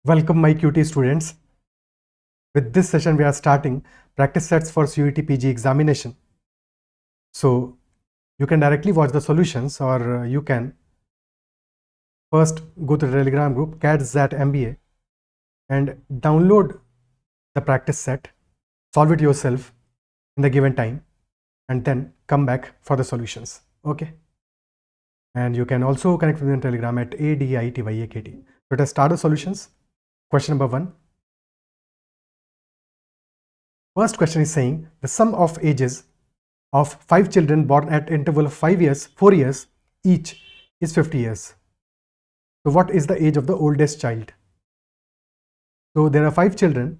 Welcome my QT students. With this session we are starting practice sets for CUET PG examination. So you can directly watch the solutions or you can first go to the Telegram group CATZAT-MBA and download the practice set, solve it yourself in the given time and then come back for the solutions. Okay. And you can also connect with me on Telegram at ADITYAKT. Let us start the solutions. Question number 1. First question is saying the sum of ages of 5 children born at interval of 4 years each is 50 years. So what is the age of the oldest child? So there are 5 children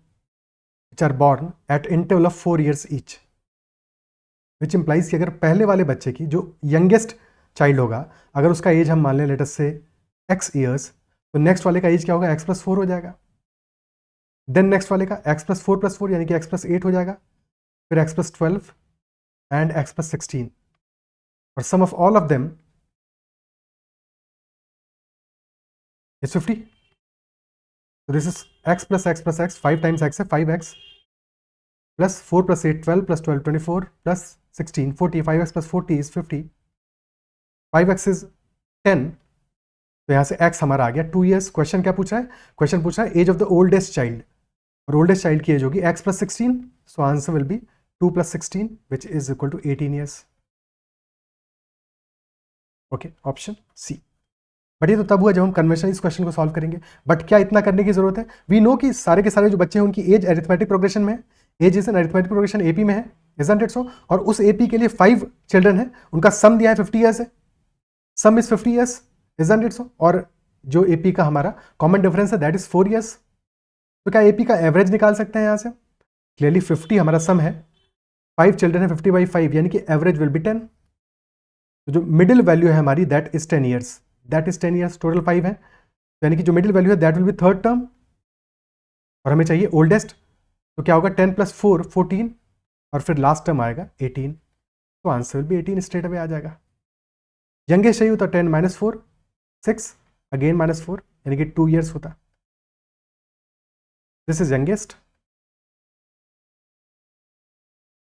which are born at interval of 4 years each, which implies कि अगर पहले वाले बच्चे की जो youngest child होगा अगर उसका एज हम मान लें लेट अस से x ईयर्स, तो नेक्स्ट वाले का एज क्या होगा? x + 4 हो जाएगा। देन नेक्स्ट वाले का x + 4 + 4 यानी कि x + 8 हो जाएगा, फिर x + 12 and x + 16, or sum of all of them is 50. So this is x plus x plus x, 5 times x है 5x plus 4 plus 8 12 plus 12 24 plus 16 40, 5x plus 40 is 50, 5x is 10, तो यहाँ से x हमारा आ गया 2 years। Question क्या पूछा है? Question पूछा है age of the oldest child, और ओल्डेस्ट चाइल्ड की एज होगी x plus 16, so answer will be 2 plus 16 which is equal to 18 years. Okay, option C. But ये तो तब हुआ जब हम कन्वेंशनली इस क्वेश्चन को सॉल्व करेंगे। बट क्या इतना करने की जरूरत है? वी नो कि सारे के सारे जो बच्चे हैं उनकी एज अरिथमेटिक प्रोग्रेशन में है, age is an arithmetic progression AP में है, इजंट इट सो? और उस एपी के लिए 5 चिल्ड्रन है, उनका सम दिया है 50 ईयर्स है, सम इज 50 ईयर्स, इजंट इट सो? और जो एपी का हमारा कॉमन डिफरेंस है दैट इज 4 ईयर्स। तो क्या एपी का एवरेज निकाल सकते हैं यहाँ से? क्लियरली 50 हमारा सम है, 5 चिल्ड्रन है, 50/5 यानी कि एवरेज विल बी 10। तो जो मिडिल वैल्यू है हमारी that is 10 years, that is 10 years, total 5 है, यानी कि जो मिडिल वैल्यू है that will B third term, और हमें चाहिए ओल्डेस्ट, तो क्या होगा 10 + 4 14, और फिर लास्ट टर्म आएगा 18, तो answer will be 18 straight away आ जाएगा। यंगेस्ट चाहिए होता 10 - 4 6, अगेन -4 यानी कि 2 ईयर्स होता। This is youngest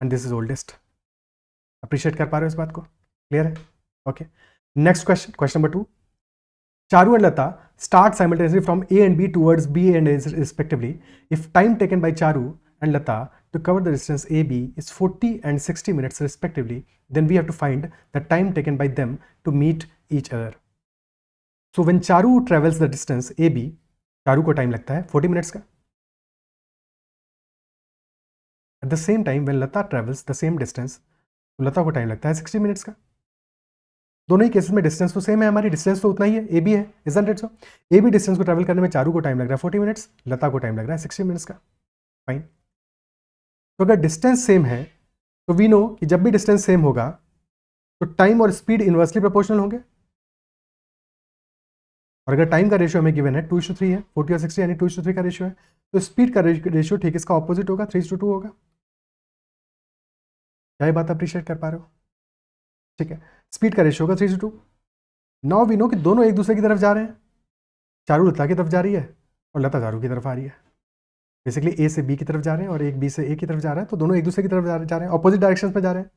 and this is oldest. Appreciate कर पा रहे हो इस बात को? क्लियर है? Okay, next question, question number 2। Charu and Lata start simultaneously from A and B towards B and A respectively. If time taken by Charu and Lata to cover the distance AB is 40 and 60 minutes respectively, then we have to find the time taken by them to meet each other. So when Charu travels the distance AB, Charu को time लगता है 40 minutes का. At the same time when Lata travels the same distance, तो Lata को time लगता है 60 minutes का. दोनों ही केसेस में डिस्टेंस तो सेम है, हमारी डिस्टेंस तो उतना ही है, ए बी है, isn't it so? A B distance को ट्रैवल करने में चारू को टाइम लग रहा है 40 मिनट्स, लता को टाइम लग रहा है 60 मिनट्स का। फाइन। तो अगर डिस्टेंस सेम है तो वी नो कि जब भी डिस्टेंस सेम होगा तो टाइम और स्पीड इनवर्सली प्रोपोर्शनल होंगे, और अगर टाइम का रेशियो हमें गिवन है 2:3 है, 40 और 60 यानी 2:3 का रेशियो है, तो स्पीड का रेशियो ठीक इसका ऑपोजिट होगा, 3:2 होगा। क्या ये बात अप्रिशिएट कर पा रहे हो? ठीक है, स्पीड का रेशियो होगा 3:2। नाउ वी नो कि दोनों एक दूसरे की तरफ जा रहे हैं, चारू लता की तरफ जा रही है और लता चारू की तरफ आ रही है। बेसिकली ए से बी की तरफ जा रहे हैं और एक बी से ए की तरफ जा रहा है, तो दोनों एक दूसरे की तरफ जा रहे हैं, ऑपोजिट डायरेक्शंस में जा रहे हैं।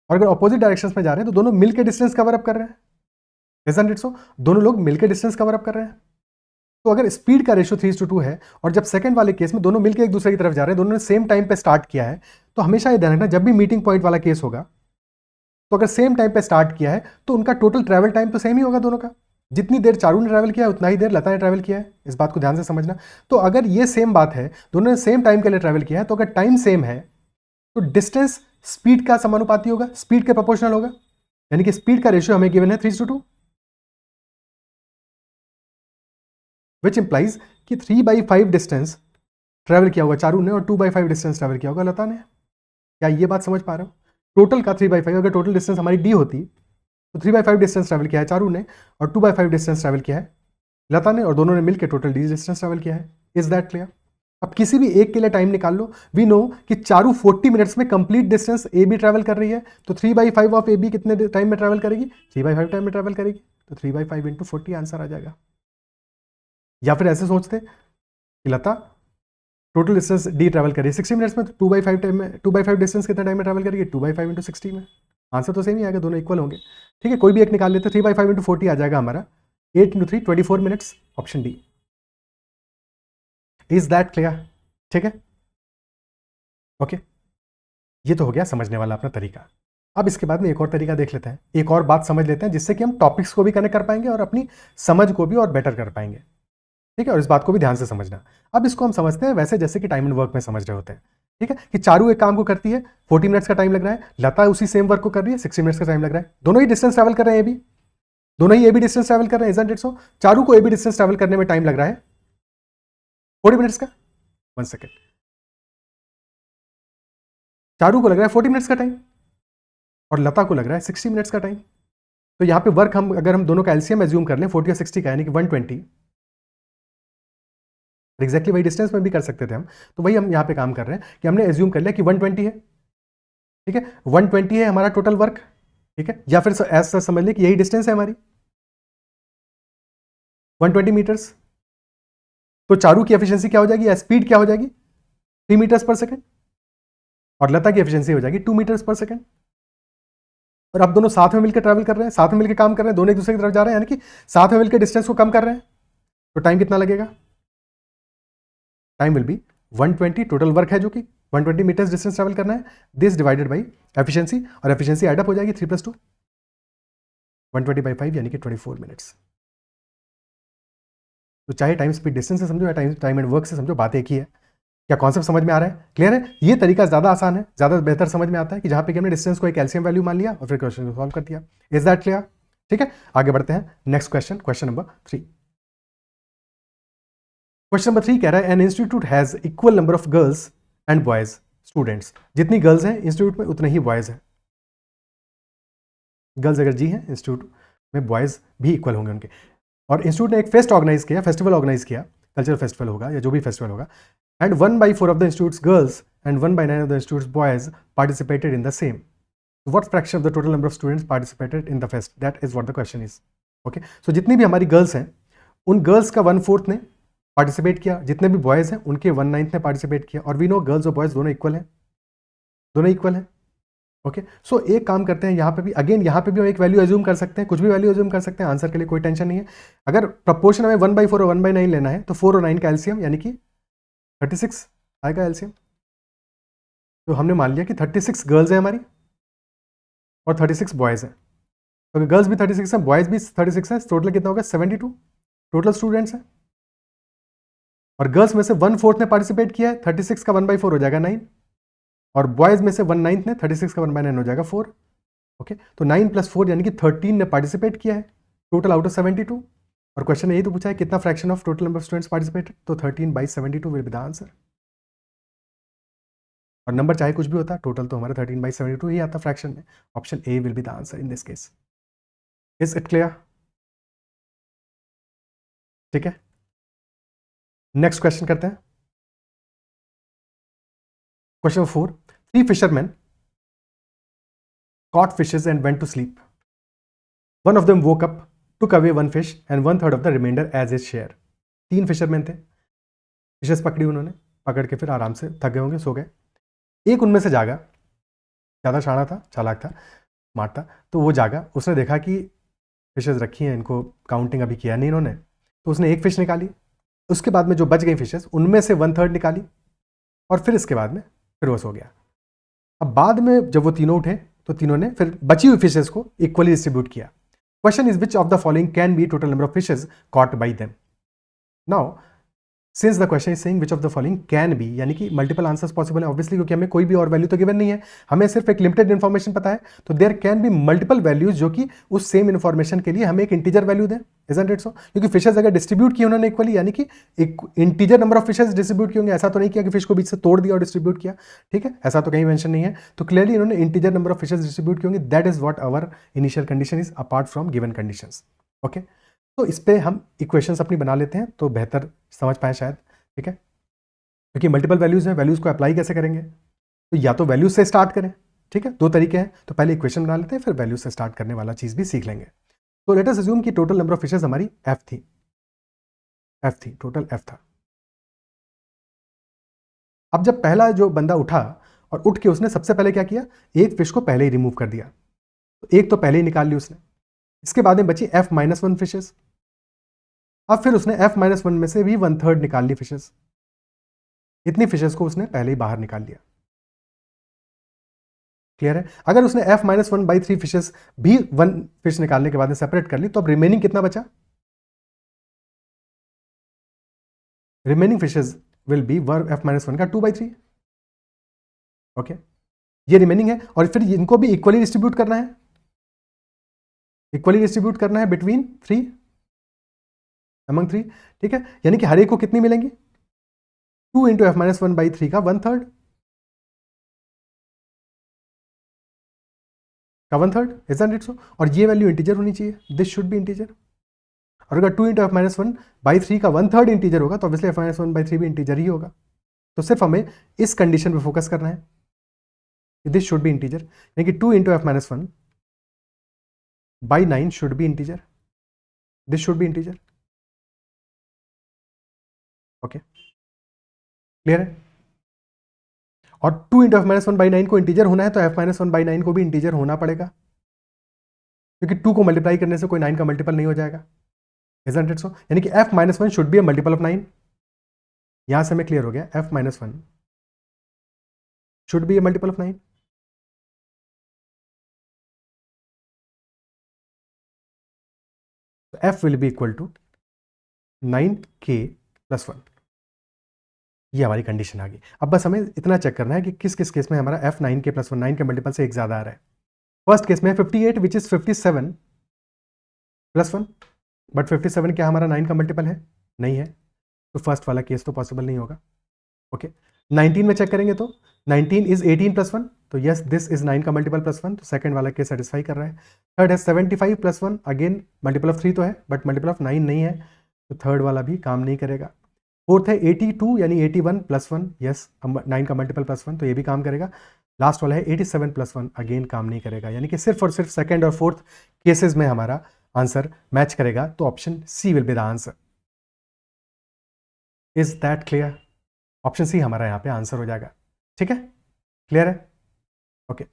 और अगर ऑपोजिट डायरेक्शंस में जा रहे हैं तो दोनों मिलकर डिस्टेंस कवर अप कर रहे हैं, इजंट इट सो? दोनों लोग मिलकर डिस्टेंस कवर अप कर रहे हैं। तो अगर स्पीड का रेशियो 3:2 है और जब सेकंड वाले केस में दोनों मिलकर एक दूसरे की तरफ जा रहे हैं, दोनों ने सेम टाइम पे स्टार्ट किया है, तो हमेशा ये ध्यान रखना जब भी मीटिंग पॉइंट वाला केस होगा तो अगर सेम टाइम पे स्टार्ट किया है तो उनका टोटल ट्रैवल टाइम तो सेम ही होगा दोनों का। जितनी देर चारू ने ट्रैवल किया है उतना ही देर लता ने ट्रैवल किया है, इस बात को ध्यान से समझना। तो अगर ये सेम बात है, दोनों ने सेम टाइम के लिए ट्रैवल किया है, तो अगर टाइम सेम है तो डिस्टेंस स्पीड का समानुपाती होगा, स्पीड के प्रोपोर्शनल होगा, यानी कि स्पीड का रेशियो हमें गिवन है 3:2, विच इंप्लाइज कि 3/5 डिस्टेंस ट्रैवल किया होगा चारू ने और 2/5 डिस्टेंस ट्रैवल किया होगा लता ने। क्या ये बात समझ पा रहे हो? टोटल का 3/5, अगर टोटल डिस्टेंस हमारी डी होती तो 3/5 डिस्टेंस ट्रैवल किया है चारू ने और 2/5 डिस्टेंस ट्रैवल किया है लता ने, और दोनों ने मिलकर टोटल डी डिस्टेंस ट्रैवल किया है। Is that clear? अब किसी भी एक के लिए टाइम निकाल लो। वी नो कि चारू 40 मिनट्स में complete distance A be travel कर रही है, तो 3/5 ऑफ ए बी कितने टाइम में ट्रैवल करेगी? 3/5 टाइम में ट्रैवल करेगी, तो 3/5 × 40 आंसर आ जाएगा। या फिर ऐसे सोचते कि लता टोटल डिस्टेंस डी ट्रैवल करिए 60 मिनट्स में, तो 2/5 टाइम में 2/5 डिस्टेंस कितना टाइम में ट्रैवल करिए 2/5 × 60 में। आंसर तो सेम ही आएगा, दोनों इक्वल होंगे। ठीक है, कोई भी एक निकाल लेते, 3/5 × 40 आ जाएगा हमारा 8 × 3 24 minutes, option D. Is that clear? ठीक है, ओके, ये तो हो गया समझने वाला अपना तरीका। अब इसके बाद में एक और तरीका देख लेते हैं, एक और बात समझ लेते हैं, जिससे कि हम टॉपिक्स को भी कनेक्ट कर पाएंगे और अपनी समझ को भी और बेटर कर पाएंगे। ठीक है, और इस बात को भी ध्यान से समझना। अब इसको हम समझते हैं वैसे जैसे कि टाइम एंड वर्क में समझ रहे होते हैं। ठीक है, कि चारू एक काम को करती है, 40 मिनट्स का टाइम लग रहा है, लता उसी सेम वर्क को कर रही है, 60 मिनट्स का टाइम लग रहा है। दोनों ही डिस्टेंस ट्रैवल कर रहे हैं, ये भी दोनों ही ए बी डिस्टेंस ट्रैवल कर रहे हैं, इजंट इट सो? चारू को ए बी डिस्टेंस ट्रैवल करने में टाइम लग रहा है 40 मिनट्स का। 1 सेकेंड, चारू को लग रहा है 40 मिनट्स का टाइम और लता को लग रहा है 60 मिनट्स का टाइम। तो यहाँ पे वर्क हम अगर हम दोनों का एलसीएम एज्यूम कर लें 40 और 60 का, यानी कि 120, एग्जैक्टली वही डिस्टेंस में भी कर सकते थे हम, तो वही हम यहाँ पे काम कर रहे हैं कि हमने एज्यूम कर लिया कि 120 है। ठीक है, 120 है हमारा टोटल वर्क। ठीक है, या फिर ऐसा समझ लें कि यही डिस्टेंस है हमारी 120 मीटर्स। तो चारू की एफिशिएंसी क्या हो जाएगी, या स्पीड क्या हो जाएगी 3 मीटर्स पर सेकेंड, और लता की एफिशिएंसी हो जाएगी 2 मीटर्स पर सेकेंड। और अब दोनों साथ में मिलकर ट्रैवल कर रहे हैं, साथ में मिलकर काम कर रहे हैं, दोनों एक दूसरे की तरफ जा रहे हैं, यानी कि साथ में मिलकर डिस्टेंस को कम कर रहे हैं। तो टाइम कितना लगेगा? Time will be 120, total work है जो कि 120 मीटर्स डिस्टेंस ट्रैवल करना है, दिस डिवाइडेड बाई एफिशिएंसी, और एफिशिएंसी एड अप हो जाएगी 3 + 2, 120/5 यानी कि 24 मिनट्स। तो चाहे टाइम स्पीड डिस्टेंस से समझो या टाइम एंड वर्क से समझो, बात एक ही है। क्या कॉन्सेप्ट समझ में आ रहा है? क्लियर है? ये तरीका ज़्यादा आसान है, ज़्यादा बेहतर समझ में आता है, कि जहाँ पे कि हमने डिस्टेंस को एक एलसीएम वैल्यू मान लिया और फिर क्वेश्चन को सॉल्व कर दिया। Is that clear? ठीक है, आगे बढ़ते हैं next question, question number 3। Question number 3 कह रहा है an institute has equal number of girls and boys students. जितनी गर्ल्स हैं इंस्टीट्यूट में उतने ही बॉयज हैं। गर्ल्स अगर जी हैं इंस्टीट्यूट में, बॉयज भी इक्वल होंगे उनके। और इंस्टीट्यूट ने एक फेस्ट ऑर्गेनाइज किया, फेस्टिवल ऑर्गेनाइज किया, कल्चरल फेस्टिवल होगा या जो भी फेस्टिवल होगा, and 1/4 of the institute's girls and 1/9 of the institute's boys participated in the same. What fraction of the total number of students participated in the fest? That is what the question is. Okay, so जितनी भी हमारी girls हैं उन girls का 1/4 ने participate किया, जितने भी बॉयज़ हैं उनके 1/9 ने पार्टिसिपेट किया, और वी नो गर्ल्स और बॉयज़ दोनों इक्वल हैं, दोनों इक्वल हैं। ओके, सो एक काम करते हैं, यहाँ पे भी अगेन यहाँ पे भी हम एक वैल्यू एज्यूम कर सकते हैं, कुछ भी वैल्यू एज्यूम कर सकते हैं, आंसर के लिए कोई टेंशन नहीं है। अगर प्रपोर्शन हमें 1/4 और 1/9 लेना है तो 4 और 9 का एलसीएम यानी कि 36 आएगा एलसीएम। तो हमने मान लिया कि 36 गर्ल्स हैं हमारी और 36 बॉयज़ हैं। तो गर्ल्स भी 36 हैं, बॉयज़ भी 36 हैं, टोटल कितना होगा 72 टोटल स्टूडेंट्स हैं। और गर्ल्स में से 1/4 ने पार्टिसिपेट किया है, 36 का 1/4 हो जाएगा 9, और बॉयज़ में से 1/9 ने 36 का 1/9 हो जाएगा 4। ओके, तो 9 + 4 यानी कि 13 ने पार्टिसिपेट किया है टोटल आउट ऑफ 72। और क्वेश्चन यही तो पूछा है कितना fraction of total number of students participated, तो 13/72 विल बी द आंसर। और नंबर चाहे कुछ भी होता, टोटल तो हमारा 13/72 ही आता फ्रैक्शन में। Option A will be the answer in this case. Is it clear? ठीक है, नेक्स्ट क्वेश्चन करते हैं। Question 4, 3 fisherman caught fishes and went to sleep. One of them woke up, took away 1 fish and 1/3 of the remainder as his share. 3 fisherman थे, fishes पकड़ी उन्होंने, पकड़ के फिर आराम से थक गए होंगे, सो गए। एक उनमें से जागा, ज़्यादा शाना था, चालाक था, स्मार्ट था, तो वो जागा, उसने देखा कि फिशेस रखी हैं, इनको काउंटिंग अभी किया नहीं इन्होंने, तो उसने एक फ़िश निकाली। उसके बाद में जो बच गई फिशेस उनमें से 1/3 निकाली, और फिर इसके बाद में फिर वो सो गया। अब बाद में जब वो तीनों उठे तो तीनों ने फिर बची हुई फिशेस को इक्वली डिस्ट्रीब्यूट किया। Question is which of the following can be total number of fishes caught by them. Now since the question is saying which of the following can be, यानी कि मल्टीपल आंसर्स पॉसिबल है obviously, क्योंकि हमें कोई भी और value तो given नहीं है, हमें सिर्फ एक लिमिटेड इन्फॉर्मेशन पता है, तो there can be multiple values जो कि उस सेम इन्फॉर्मेशन के लिए हमें एक इंटीजर वैल्यू दें। Isn't it so? क्योंकि फिशेस अगर डिस्ट्रीब्यूट किए उन्होंने इक्वली, यानी कि एक integer number of fishes distribute किए होंगे, ऐसा तो नहीं किया कि फिश को बीच से तोड़ दिया और डिस्ट्रीब्यूट किया। ठीक है, ऐसा तो कहीं मेंशन नहीं है, तो क्लियरली इन्होंने integer number of fishes distribute किए होंगे। That is what our initial condition is apart from given conditions. Okay, तो इस पे हम इक्वेशंस अपनी बना लेते हैं तो बेहतर समझ पाए शायद। ठीक है, क्योंकि मल्टीपल वैल्यूज हैं, वैल्यूज को अप्लाई कैसे करेंगे, तो या तो वैल्यूज से स्टार्ट करें। ठीक है, 2 तरीके हैं, तो पहले इक्वेशन बना लेते हैं, फिर वैल्यूज से स्टार्ट करने वाला चीज भी सीख लेंगे। तो लेट अस अज्यूम कि टोटल नंबर ऑफ फिशेस हमारी f थी, टोटल f था। अब जब पहला जो बंदा उठा और उठ के उसने सबसे पहले क्या किया, एक फिश को पहले ही रिमूव कर दिया, तो एक तो पहले ही निकाल ली उसने। इसके बाद में बची f-1 फिशेस। अब फिर उसने f-1 में से भी 1/3 निकाल ली फिशेस। इतनी फिशेस को उसने पहले ही बाहर निकाल लिया। क्लियर है? अगर उसने f-1/3 फिशेस भी 1 फिश निकालने के बाद में सेपरेट कर ली, तो अब रिमेनिंग कितना बचा? Remaining fishes will be f-1 का 2/3। ओके, ये रिमेनिंग है और फिर इनको भी इक्वली डिस्ट्रीब्यूट करना है, इक्वली डिस्ट्रीब्यूट करना है बिटवीन 3, अमंग 3। ठीक है, यानी कि हर एक को कितनी मिलेंगी? 2 इंटू f-1/3 का 1/3 का 1/3, isn't it so? और ये वैल्यू इंटीजर होनी चाहिए, दिस शुड बी इंटीजर। और अगर 2 इंटू f-1/3 का 1/3 इंटीजर होगा तो ऑब्वियसली f-1/3 भी इंटीजर ही होगा। तो सिर्फ हमें इस कंडीशन पे फोकस करना है, दिस शुड बी इंटीजर, यानी कि 2 into f-1/9 should be integer, this should be integer. Okay, clear है? और 2 इंटू f-1/9 को इंटीजर होना है तो f-1/9 को भी इंटीजर होना पड़ेगा, क्योंकि 2 को मल्टीप्लाई करने से कोई 9 का मल्टीपल नहीं हो जाएगा, isn't it so? यानी कि f-1 should be a multiple of 9। यहां से हमें क्लियर हो गया, f-1 should be a multiple of 9। तो f will be equal to 9k+1। ये हमारी कंडीशन आ गई। अब बस हमें इतना चेक करना है कि किस किस केस में हमारा f 9k+1 9 के मल्टीपल से एक ज्यादा आ रहा है। फर्स्ट केस में 58 विच इज 57+1, बट 57 क्या हमारा 9 का मल्टीपल है? नहीं है, तो फर्स्ट वाला केस तो पॉसिबल नहीं होगा। ओके, 19 में चेक करेंगे तो 19 इज 18+1, तो यस दिस इज 9 का मल्टीपल +1, तो सेकंड वाला केस सेटिस्फाई कर रहा है। थर्ड है 75+1, अगेन मल्टीपल ऑफ 3 तो है बट मल्टीपल ऑफ 9 नहीं है, तो थर्ड वाला भी काम नहीं करेगा। फोर्थ है 82 यानी 81+1, यस 9 का मल्टीपल +1, तो ये भी काम करेगा। लास्ट वाला है 87+1, अगेन काम नहीं करेगा, यानी कि सिर्फ और सिर्फ सेकंड और फोर्थ केसेस में हमारा आंसर मैच करेगा, तो option C will be the answer. Is that clear? Option C हमारा यहाँ पे आंसर हो जाएगा। ठीक है, क्लियर है? ओके,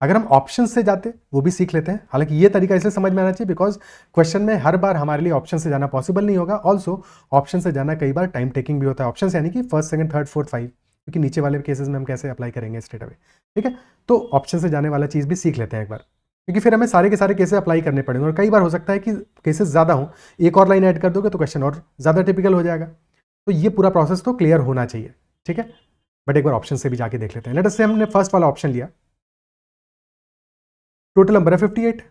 अगर हम ऑप्शन से जाते वो भी सीख लेते हैं, हालांकि ये तरीका इसलिए समझ में आना चाहिए बिकॉज क्वेश्चन में हर बार हमारे लिए ऑप्शन से जाना पॉसिबल नहीं होगा। ऑल्सो ऑप्शन से जाना कई बार टाइम टेकिंग भी होता है। ऑप्शन यानी कि फर्स्ट सेकंड थर्ड फोर्थ 5, क्योंकि नीचे वाले केसेस में हम कैसे अप्लाई करेंगे स्ट्रेट अवे। ठीक है, तो ऑप्शन से जाने वाला चीज़ भी सीख लेते हैं एक बार, क्योंकि फिर हमें सारे के सारे केसेस अप्लाई करने पड़ेंगे और कई बार हो सकता है कि केसेस ज़्यादा हों, एक और लाइन ऐड कर दोगे तो क्वेश्चन और ज़्यादा टिपिकल हो जाएगा। तो ये पूरा प्रोसेस तो क्लियर होना चाहिए। ठीक है, बट एक बार ऑप्शन से भी जाके देख लेते हैं। लेट अस से हमने फर्स्ट वाला ऑप्शन लिया, टोटल नंबर है 58।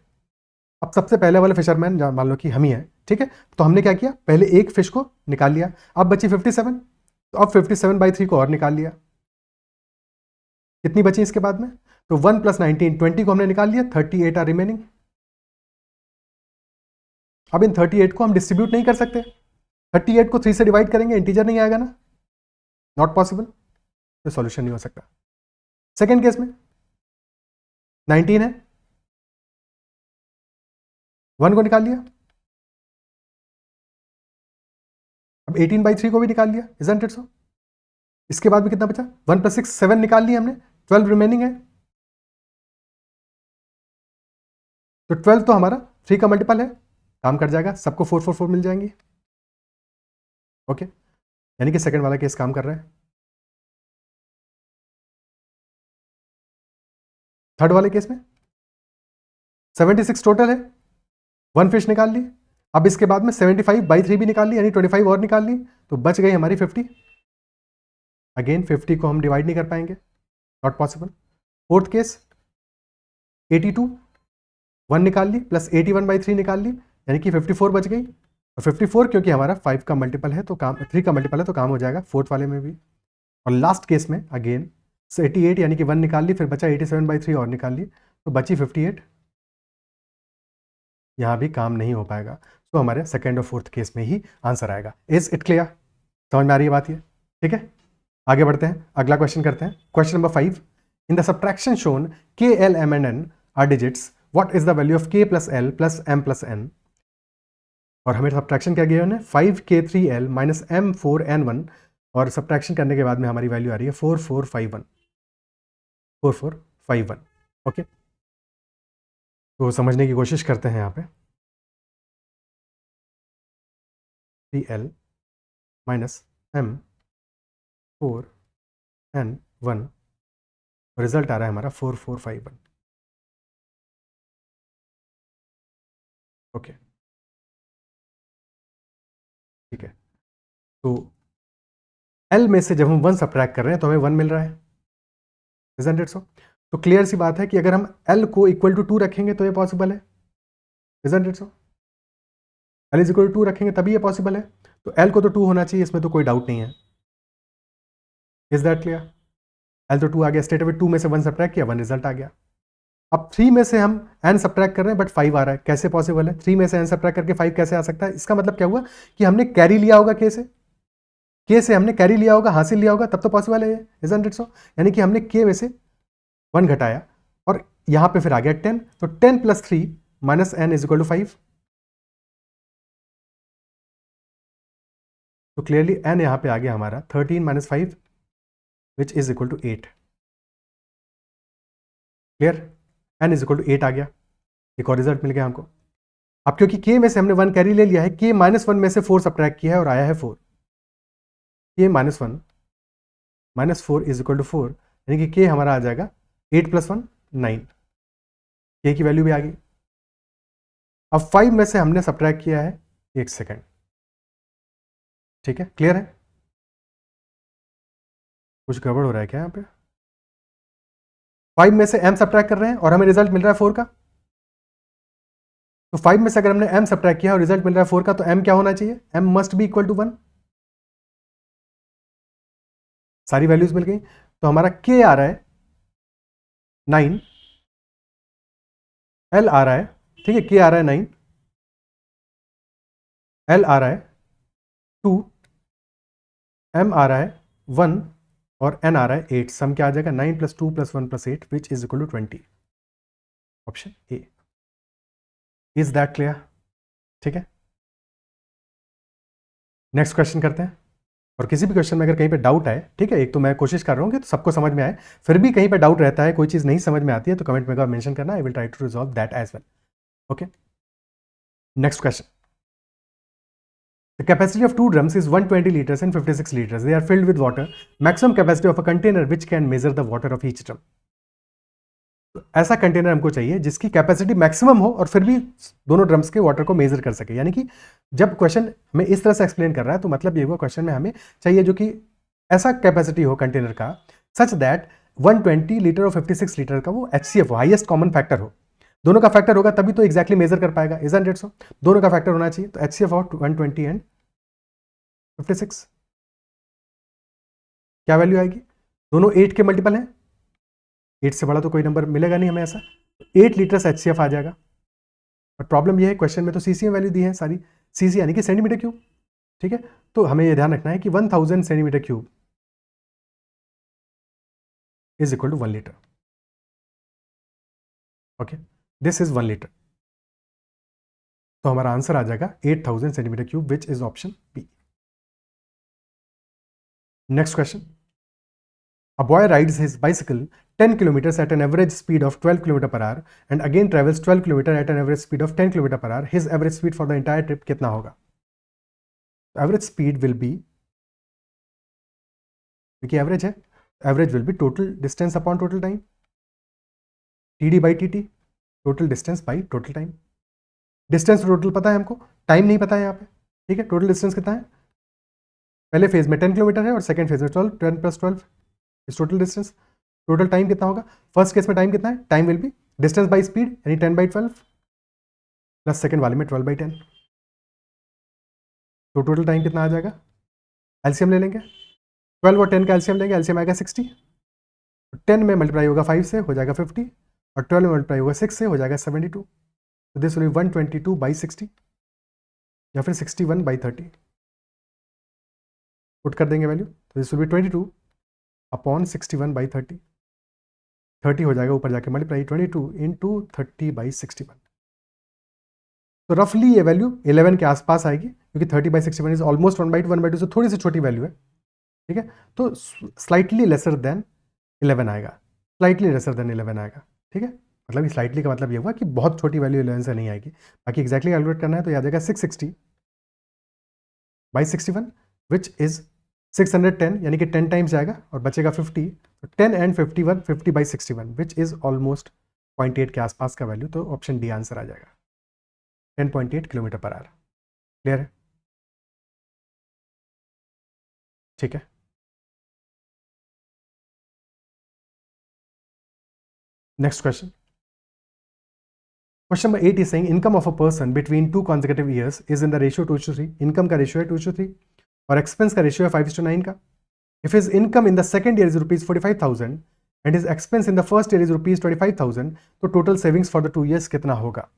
अब सबसे पहले वाले फिशरमैन मान लो कि हम ही हैं, ठीक है, तो हमने क्या किया, पहले एक फिश को निकाल लिया, अब बची 57, तो अब 57/3 को और निकाल लिया। कितनी बची इसके बाद में? तो 1 + 19 20 को हमने निकाल लिया, 38 आर रिमेनिंग। अब इन 38 को हम डिस्ट्रीब्यूट नहीं कर सकते, 38 को 3 से डिवाइड करेंगे, इंटीजर नहीं आएगा ना, नॉट पॉसिबल, तो सॉल्यूशन नहीं हो सकता। सेकेंड केस में 19 है, 1 को निकाल लिया, अब 18/3 को भी निकाल लिया, इजंट इट सो? इसके बाद में कितना बचा? 1 + 6 7 निकाल लिया हमने, 12 रिमेनिंग है, तो 12 तो हमारा 3 का मल्टीपल है, काम कर जाएगा, सबको 4 4 4 मिल जाएंगी। ओके, यानी कि सेकंड वाला केस काम कर रहा है। थर्ड वाले केस में 76 टोटल है, 1 फिश निकाल ली, अब इसके बाद में 75/3 भी निकाल ली, यानी 25 और निकाल ली, तो बच गई हमारी 50। अगेन 50 को हम डिवाइड नहीं कर पाएंगे, नॉट पॉसिबल। फोर्थ केस 82, 1 निकाल ली प्लस 81/3 निकाल ली, यानी कि 54 बच गई, और 54 क्योंकि हमारा 5 का मल्टीपल है तो काम, 3 का मल्टीपल है तो काम हो जाएगा फोर्थ वाले में भी। और लास्ट केस में अगेन 88 यानी कि 1 निकाल ली, फिर बचा 87/3 और निकाल ली, तो बची 58, यहाँ भी काम नहीं हो पाएगा, तो हमारे सेकेंड और फोर्थ केस में ही आंसर आएगा। Is it clear? समझ में आ रही है बात ये? ठीक है, आगे बढ़ते हैं, अगला क्वेश्चन करते हैं। Question number 5, in the subtraction shown k, l, m and n are digits, what is the value of k + l + m + n? और हमें सब्ट्रैक्शन क्या किया है, 5k3l - m4n1 और सब्ट्रैक्शन करने के बाद में हमारी वैल्यू आ रही है 4451, 4451। ओके, तो समझने की कोशिश करते हैं यहाँ पे। 3L माइनस M4N1, रिजल्ट आ रहा है हमारा 4451। ओके, ठीक है। तो L में से जब हम 1 सब्ट्रैक्ट कर रहे हैं तो हमें 1 मिल रहा है, इजंट इट सो? तो क्लियर सी बात है कि अगर हम L को इक्वल टू 2 रखेंगे तो ये पॉसिबल है, isn't it so? L is equal to 2 रखेंगे तभी ये पॉसिबल है। तो L को तो 2 होना चाहिए, इसमें तो कोई डाउट नहीं है। Is that clear? L तो 2 आ गया, स्ट्रेट अवे 2 में से 1 सब्ट्रैक्ट किया, 1 रिजल्ट आ गया। अब 3 में से हम n सब्ट्रैक्ट कर रहे हैं बट 5 आ रहा है, कैसे पॉसिबल है? 3 में से n सब्ट्रैक्ट करके 5 कैसे आ सकता है? इसका मतलब क्या हुआ कि हमने कैरी लिया होगा k से हमने कैरी लिया होगा, हासिल लिया होगा, तब तो पॉसिबल है, इजंट इट सो? यानी कि हमने k में से 1 घटाया और यहां पे फिर आ गया 10, तो 10 plus 3 minus n is equal to 5। तो क्लियरली n यहां पे आ गया हमारा 13 minus 5 which is equal to 8। Clear? n is equal to 8 आ गया, एक और रिजल्ट मिल गया हमको। अब क्योंकि k में से हमने 1 कैरी ले लिया है, k माइनस 1 में से 4 सब्ट्रैक्ट किया है और आया है 4। k minus 1 minus 4 is equal to 4, यानी कि k हमारा आ जाएगा 8 प्लस 1 9, k की वैल्यू भी आ गई। अब 5 में से हमने सब्ट्रैक्ट किया है 1 सेकेंड, ठीक है? क्लियर है? कुछ गड़बड़ हो रहा है क्या यहाँ पे? 5 में से m सब्ट्रैक्ट कर रहे हैं और हमें रिजल्ट मिल रहा है 4 का। तो 5 में से अगर हमने m सब्ट्रैक्ट किया और रिजल्ट मिल रहा है 4 का, तो m क्या होना चाहिए? m must be equal to 1। सारी वैल्यूज मिल गई, तो हमारा k आ रहा है 9, l आ रहा है, ठीक है, k आ रहा है 9, l आ रहा है 2, m आ रहा है 1 और n आ रहा है 8। सम क्या आ जाएगा? 9 plus 2 plus 1 plus 8 which is equal to 20। Option A. Is that clear? ठीक है, नेक्स्ट क्वेश्चन करते हैं। और किसी भी क्वेश्चन में अगर कहीं पे डाउट आए, ठीक है, एक तो मैं कोशिश कर रहा हूँ कि तो सबको समझ में आए, फिर भी कहीं पे डाउट रहता है, कोई चीज़ नहीं समझ में आती है, तो कमेंट में मेंशन करना, I will try to resolve that as well. Okay, next question. The capacity of 2 drums is 120 liters and 56 liters. They are filled with water. Maximum capacity of a container which can measure the water of each drum. तो ऐसा container हमको चाहिए जिसकी capacity maximum हो और फिर भी दोनों ड्रम्स के वाटर को मेजर कर सके। यानी कि जब क्वेश्चन हमें इस तरह से एक्सप्लेन कर रहा है तो मतलब ये हुआ क्वेश्चन में हमें चाहिए जो कि ऐसा कैपेसिटी हो कंटेनर का सच दैट 120 लीटर और 56 लीटर का वो HCF हो, हाईएस्ट कॉमन फैक्टर हो। दोनों का फैक्टर होगा तभी तो एग्जैक्टली मेजर कर पाएगा, इजंट इट सो? दोनों का फैक्टर होना चाहिए, तो HCF ऑफ 120 एंड 56 क्या वैल्यू आएगी? दोनों 8 के मल्टीपल हैं, 8 से बड़ा तो कोई नंबर मिलेगा नहीं हमें ऐसा। 8 लीटर से HCF आ जाएगा। और प्रॉब्लम ये है क्वेश्चन में तो सीसीएम वैल्यू दी है सारी, सीसी यानी कि सेंटीमीटर क्यूब, ठीक है? तो हमें ये ध्यान रखना है कि 1000 centimetre cube is equal to 1 litre. Okay, this is 1 litre, तो हमारा आंसर आ जाएगा 8000 centimetre cube which is option B. Next question. A boy rides his bicycle 10 kilometers at an average speed of 12 km per hour and again travels 12 km at an average speed of 10 km per hour. His average speed for the entire trip कितना होगा? Average speed will be, क्योंकि average है, average will be total distance upon total time, TD by TT, total distance by total time. Distance total पता है हमको, time नहीं पता है यहाँ पे, ठीक है? टोटल डिस्टेंस कितना है? पहले फेज में 10 किलोमीटर है और सेकंड फेज में 12, 10 plus 12 is total distance. Total time कितना होगा? फर्स्ट केस में टाइम कितना है? Time will be distance by speed यानी 10 बाई 12 प्लस सेकंड वाले में 12 बाई 10, तो टोटल टाइम कितना आ जाएगा? एलसीएम ले लेंगे, 12 और 10 का एलसीएम लेंगे, एलसीएम आएगा 60। 10 में मल्टीप्लाई होगा 5 से हो जाएगा 50 और 12 में मल्टीप्लाई होगा 6 से हो जाएगा 72। तो दिस विल बी 122 बाई 60 या फिर 61 बाई 30। पुट कर देंगे वैल्यू, तो this will B 22 upon 61 by 30। 30 हो जाएगा ऊपर जाके मल्टीप्लाई, 22 इंटू 30 बाई 61। तो रफली ये वैल्यू 11 के आसपास आएगी, क्योंकि 30 बाई 61 इज ऑलमोस्ट 1/2 से थोड़ी सी छोटी वैल्यू है। ठीक है, तो स्लाइटली लेसर देन 11 आएगा, स्लाइटली लेसर देन 11 आएगा। ठीक है, मतलब स्लाइटली का मतलब ये हुआ कि बहुत छोटी वैल्यू 11 से नहीं आएगी। बाकी एक्जैक्टली कैलकुलेट करना है तो याद जाएगा 660 बाई 61 विच इज 610, यानी कि 10 टाइम्स जाएगा और बचेगा 50। तो 10 and 51, 50 by 61 which is almost 0.8 के आसपास का वैल्यू, तो ऑप्शन डी आंसर आ जाएगा, 10.8 किलोमीटर पर आवर। क्लियर है? ठीक है, next question. Question number 8 is saying income of a person between 2 consecutive years is in the ratio 2:3. Income का ratio है 2:3 और expense का ratio है 5:9 का. If his income in the second year is rupees 45,000 and his expense in the first year is rupees 25,000, तो total savings for the 2 years कितना होगा?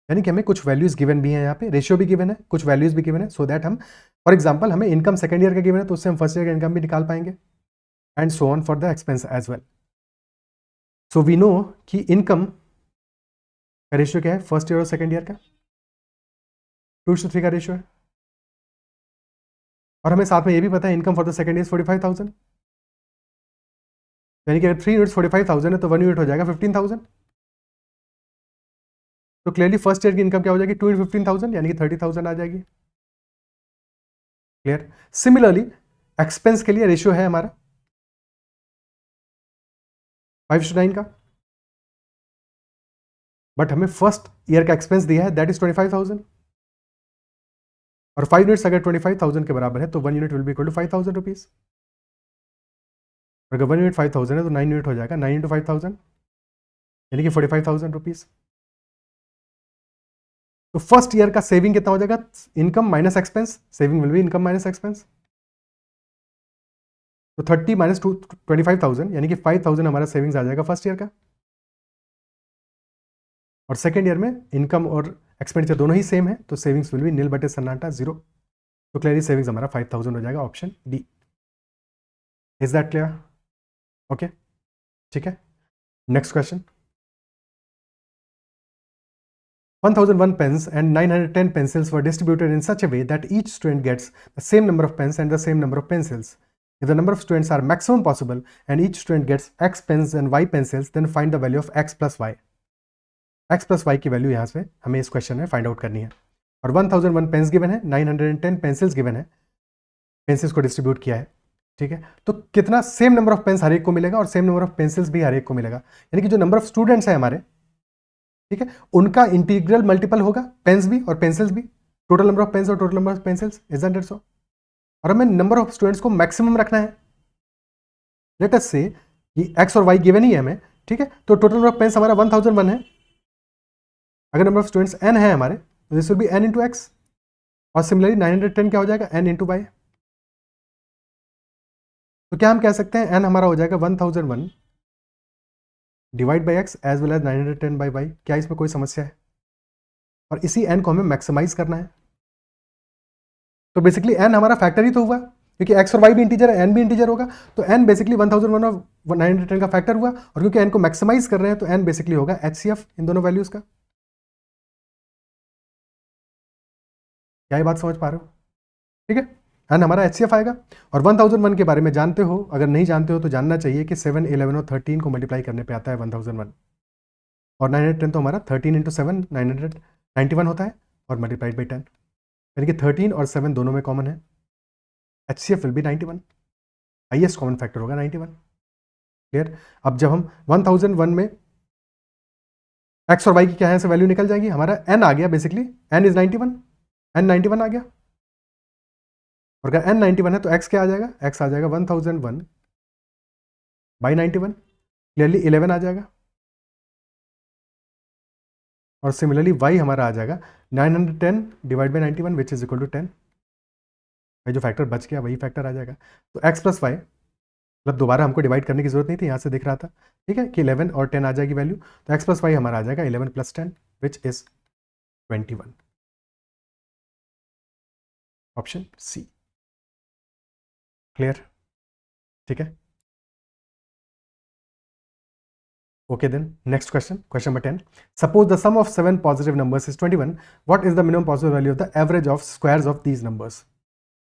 यानी कि हमें कुछ वैल्यूज गिवन भी हैं, यहाँ पे रेशियो भी गिवन है, कुछ वैल्यूज भी गिवन है, सो दैट हम फॉर एग्जांपल हमें इनकम सेकंड ईयर का गिवन है तो उससे हम फर्स्ट ईयर का इनकम भी निकाल पाएंगे and so on for the expense as well. So we know कि इनकम का रेशियो क्या है फर्स्ट ईयर और सेकंड ईयर का, 2:3 का रेशियो है. और हमें साथ में ये भी पता है income for the second year 45,000, यानी कि अगर 3 यूनिट्स 45,000 है तो 1 यूनिट हो जाएगा 15,000. तो क्लियरली फर्स्ट ईयर की इनकम क्या हो जाएगी 2 × 15,000 यानी कि 30,000 आ जाएगी. क्लियर? सिमिलरली एक्सपेंस के लिए रेशियो है हमारा 5:9 का, बट हमें फर्स्ट ईयर का एक्सपेंस दिया है दैट इज 25,000 और 5 यूनिट्स अगर 25,000 के बराबर है तो 1 unit will be equal to 5,000 rupees. अगर 1 यूनिट 5,000 है तो 9 यूनिट हो जाएगा 9 × 5,000 यानी कि 45,000 रुपीज. तो फर्स्ट ईयर का सेविंग कितना हो जाएगा income minus expense, saving will be income minus expense. तो 30 माइनस 25,000 यानी कि 5,000 हमारा सेविंग्स आ जाएगा फर्स्ट ईयर का. और सेकेंड ईयर में इनकम और एक्सपेंडिचर दोनों ही सेम है तो सेविंग्स विल बी नील बटे सन्नाटा 0. तो क्लियरली सेविंग्स हमारा 5,000 हो जाएगा, option D. Is that clear? Okay, ठीक है. Next question. 1001 pens and 910 pencils were distributed in such a way that each student gets the same number of pens and the same number of pencils. If the number of students are maximum possible and each student gets x pens and y pencils, then find the value of x plus y. x plus y की value यहाँ से हमें इस question में find out करनी है. और 1001 pens given है, 910 पेंसिल्स गिवन है, पेंसिल्स को डिस्ट्रीब्यूट किया है. ठीक है, तो कितना सेम नंबर ऑफ पेन्स हर एक को मिलेगा और सेम नंबर ऑफ पेंसिल्स भी हर एक को मिलेगा. यानी कि जो नंबर ऑफ स्टूडेंट्स है हमारे, ठीक है, उनका इंटीग्रल मल्टीपल होगा पेन्स भी और पेंसिल्स भी, टोटल नंबर ऑफ पेन्स और total number of pencils. Is that so? और हमें नंबर ऑफ स्टूडेंट्स को मैक्सिमम रखना है. लेट अस से कि एक्स और वाई गिवन ही है हमें. ठीक है, तो टोटल नंबर ऑफ पेन्स हमारा 1001 है. अगर नंबर ऑफ स्टूडेंट्स n है हमारे तो this will B n into x. और सिमिलरली 910 क्या हो जाएगा n इंटू वाई. तो क्या हम कह सकते हैं n हमारा हो जाएगा 1001 divide by X as well as 910 by Y. क्या इसमें कोई समस्या है? और इसी n को हमें मैक्सिमाइज करना है. तो बेसिकली n हमारा फैक्टर ही तो हुआ क्योंकि x और y भी इंटीजर है, n भी इंटीजर होगा. तो n बेसिकली 1001 और 910 का फैक्टर हुआ. और क्योंकि n को मैक्सिमाइज कर रहे हैं तो n बेसिकली होगा HCF इन दोनों वैल्यूज का. क्या ये बात समझ पा रहे हो? ठीक है, n हमारा HCF आएगा. और 1001 के बारे में जानते हो, अगर नहीं जानते हो तो जानना चाहिए कि 7, 11 और 13 को मल्टीप्लाई करने पे आता है 1001. और 910 तो हमारा 13 इंटू 7 991 होता है और मल्टीप्लाइड बाई 10, यानी कि 13 और 7 दोनों में कॉमन है. HCF will be 91, highest common factor होगा 91. क्लियर? अब जब हम 1001 में x और y की क्या है से वैल्यू निकल जाएगी, हमारा n आ गया, बेसिकली n इज 91, n 91 आ गया. और अगर n 91 है तो x क्या आ जाएगा, x आ जाएगा 1001 बाई 91, क्लियरली 11 आ जाएगा. और सिमिलरली y हमारा आ जाएगा 910 divide by 91 which is equal to 10. जो फैक्टर बच गया वही फैक्टर आ जाएगा. तो x प्लस वाई, मतलब दोबारा हमको डिवाइड करने की जरूरत नहीं थी, यहाँ से दिख रहा था. ठीक है कि 11 और 10 आ जाएगी वैल्यू. तो x प्लस वाई हमारा आ जाएगा 11 plus 10 which is 21. Option C. Clear? ठीक है, okay then next question, question number 10. Suppose the sum of 7 positive numbers is 21. What is the minimum possible value of the average of squares of these numbers?